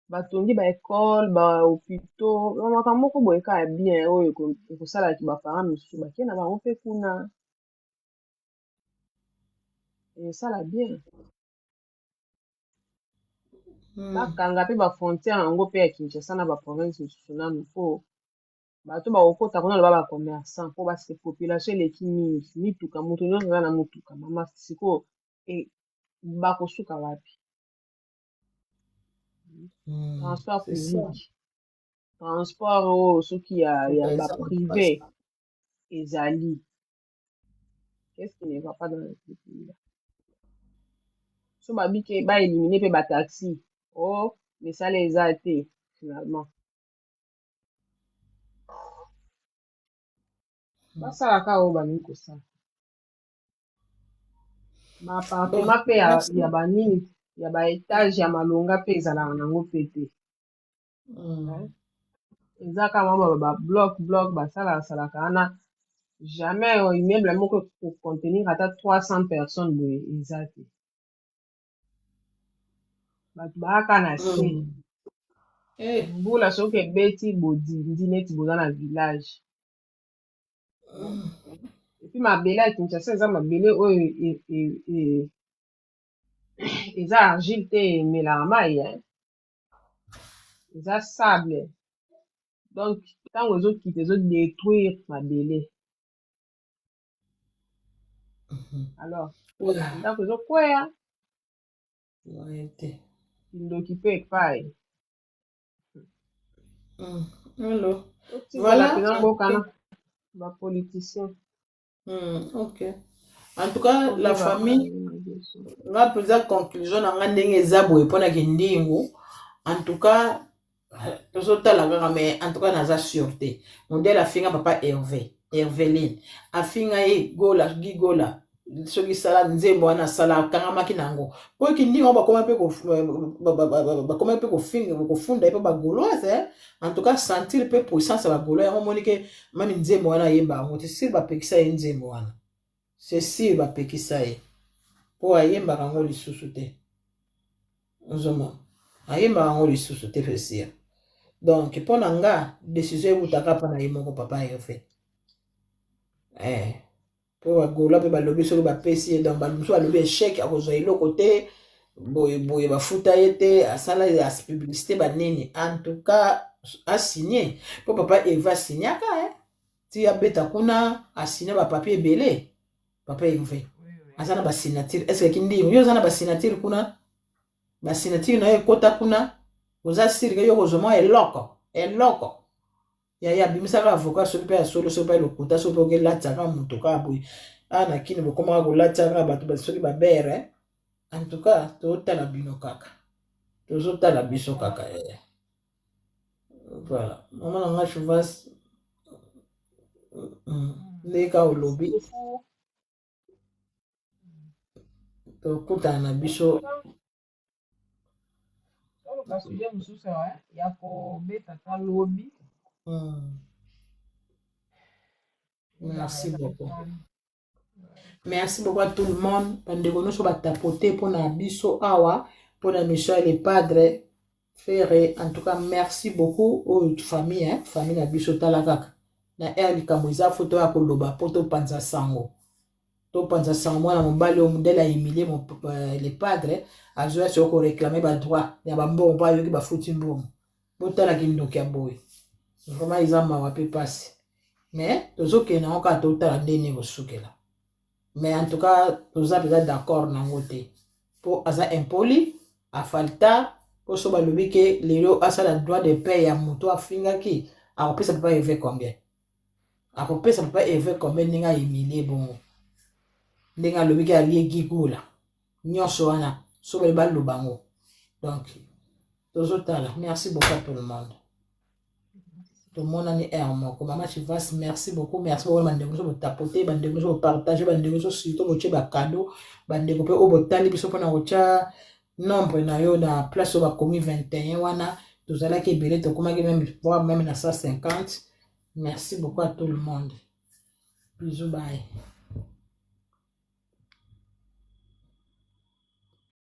batongi baekole bahôpitau makambo moko boye kaka bien oyo ekosalaki baparent mosusu bakei na bango mpe kuna esala bien bakanga mpe bafrontiere yango mpe ya Kinshasa na baprovince mosusu nano mpo bato bakokota kuna loba bacommerçant mpo basi population eleki mingi mituka moto nyonso aza na motuka mama sikoyo bakosuka wapi transport public transport oyo soki ya baprivé ezali qu'est-ce qui ne va pas dans ce pays là so babike baélimine mpe bataxi misala eza te finalement basalaka oyo balingi kosala baappartement mpe ya banini ya baetage ya malonga mpe ezalaka nango mpe te eza kaka mwa babloc basalasalaka wana jamais immeuble moko kocontenir ata 300 personnes boye eza te bato bayaka na se mbula soki ebeti bodindi neti boza na village epuis mabele ya Kinshasa eza mabele oyo eza argile te emelaka mai eza sable donc ntango ezokita ezodétruire mabele alors ndako ezokweya kindoki mpe epai otikala mbokana bapoliticien ok en tout cas la famille nga mpenza conclusion na nga ndenge eza boye mponaki ndingu en tout cas tozotala kaka mais en tout cas naza sûr te modele afinga papa Herveline afinga ye gigola soki sala nzembo wana asala akangamaki nango po kindingo bakoma mpe kofunda mpe bagauloise en tout cas sentir mpe puissance ya bagaulois yango moni ke mami nzembo wana ayemba yango te sir bapekisa ye nzembo wana c'est sir bapekisa ye po ayembaka yango lisusu te ozoma ayembaka yango lisusu te mpe sir donc mpo na nga décision ebutaka mpa na ye moko papa Herve po bagola mpe balobi soki bapesi ye donc bamosusu balobi échec akozwa eloko te boye bafuta ye te asala ya publicité banini en tout cas asigne po papa Herve asignaka ti abeta kuna asigne bapapier ebele papa Herve aza na basignature estce kindingo yo oza na basignature kuna basignature na yo ekota kuna oza sirike yo kozwa mwa eloko ya bimisaka avocat soki mpe ya solo soki mpe lokuta soki mpe okelatisaka moto kaka boye na kini bokomaka kolatisaka bato soki babere en tout cas tozotala bino kaka tozotala biso kaka voilà mama na nga chuvas ndeka olobi tokutana na biso basujet mosusu ya kobeta ta lobi merci beaucoup merci beaucoup à tout le monde bandeko nyonso batapote mpona biso awa mpona mission ya le padre frère en tout cas merci beaucoup aux famille hein famille na biso tala kaka na likambo eza photo ya koloba po topanza sango mwana mobali oyo modele aimilie le padre azoya soki koréclame badroit ya bambongo mpo ayoki bafuti mbongo botala kindoki ya boye vraiment eza mawa mpe pasi mais tozokende yango kaka totala ndeni kosukela mais en tout cas toza mpenza d'accord nango te mpo aza impoli afalta mpo so balobi ke lelo asala droit de paix ya moto afingaki akopesa papa eve combien akopesa papa eve combien ndenge aimilie bongo ndenge alobi ke alie gigula nyonso wana so balobi baloba ngo donc tozotala merci beaucoup à tout le monde tomonani air moko mama Chivas merci beaucoup bandeko nyonso botapote bandeko nyonso bopartage bandeko nyonso surtout botie bacado bandeko mpe oyo botali biso mpona kotya nombre na yo na place oyo bakomi 21 wana tozalaki ebele tokomaki même na 150 merci beaucoup à tout le monde bisous bye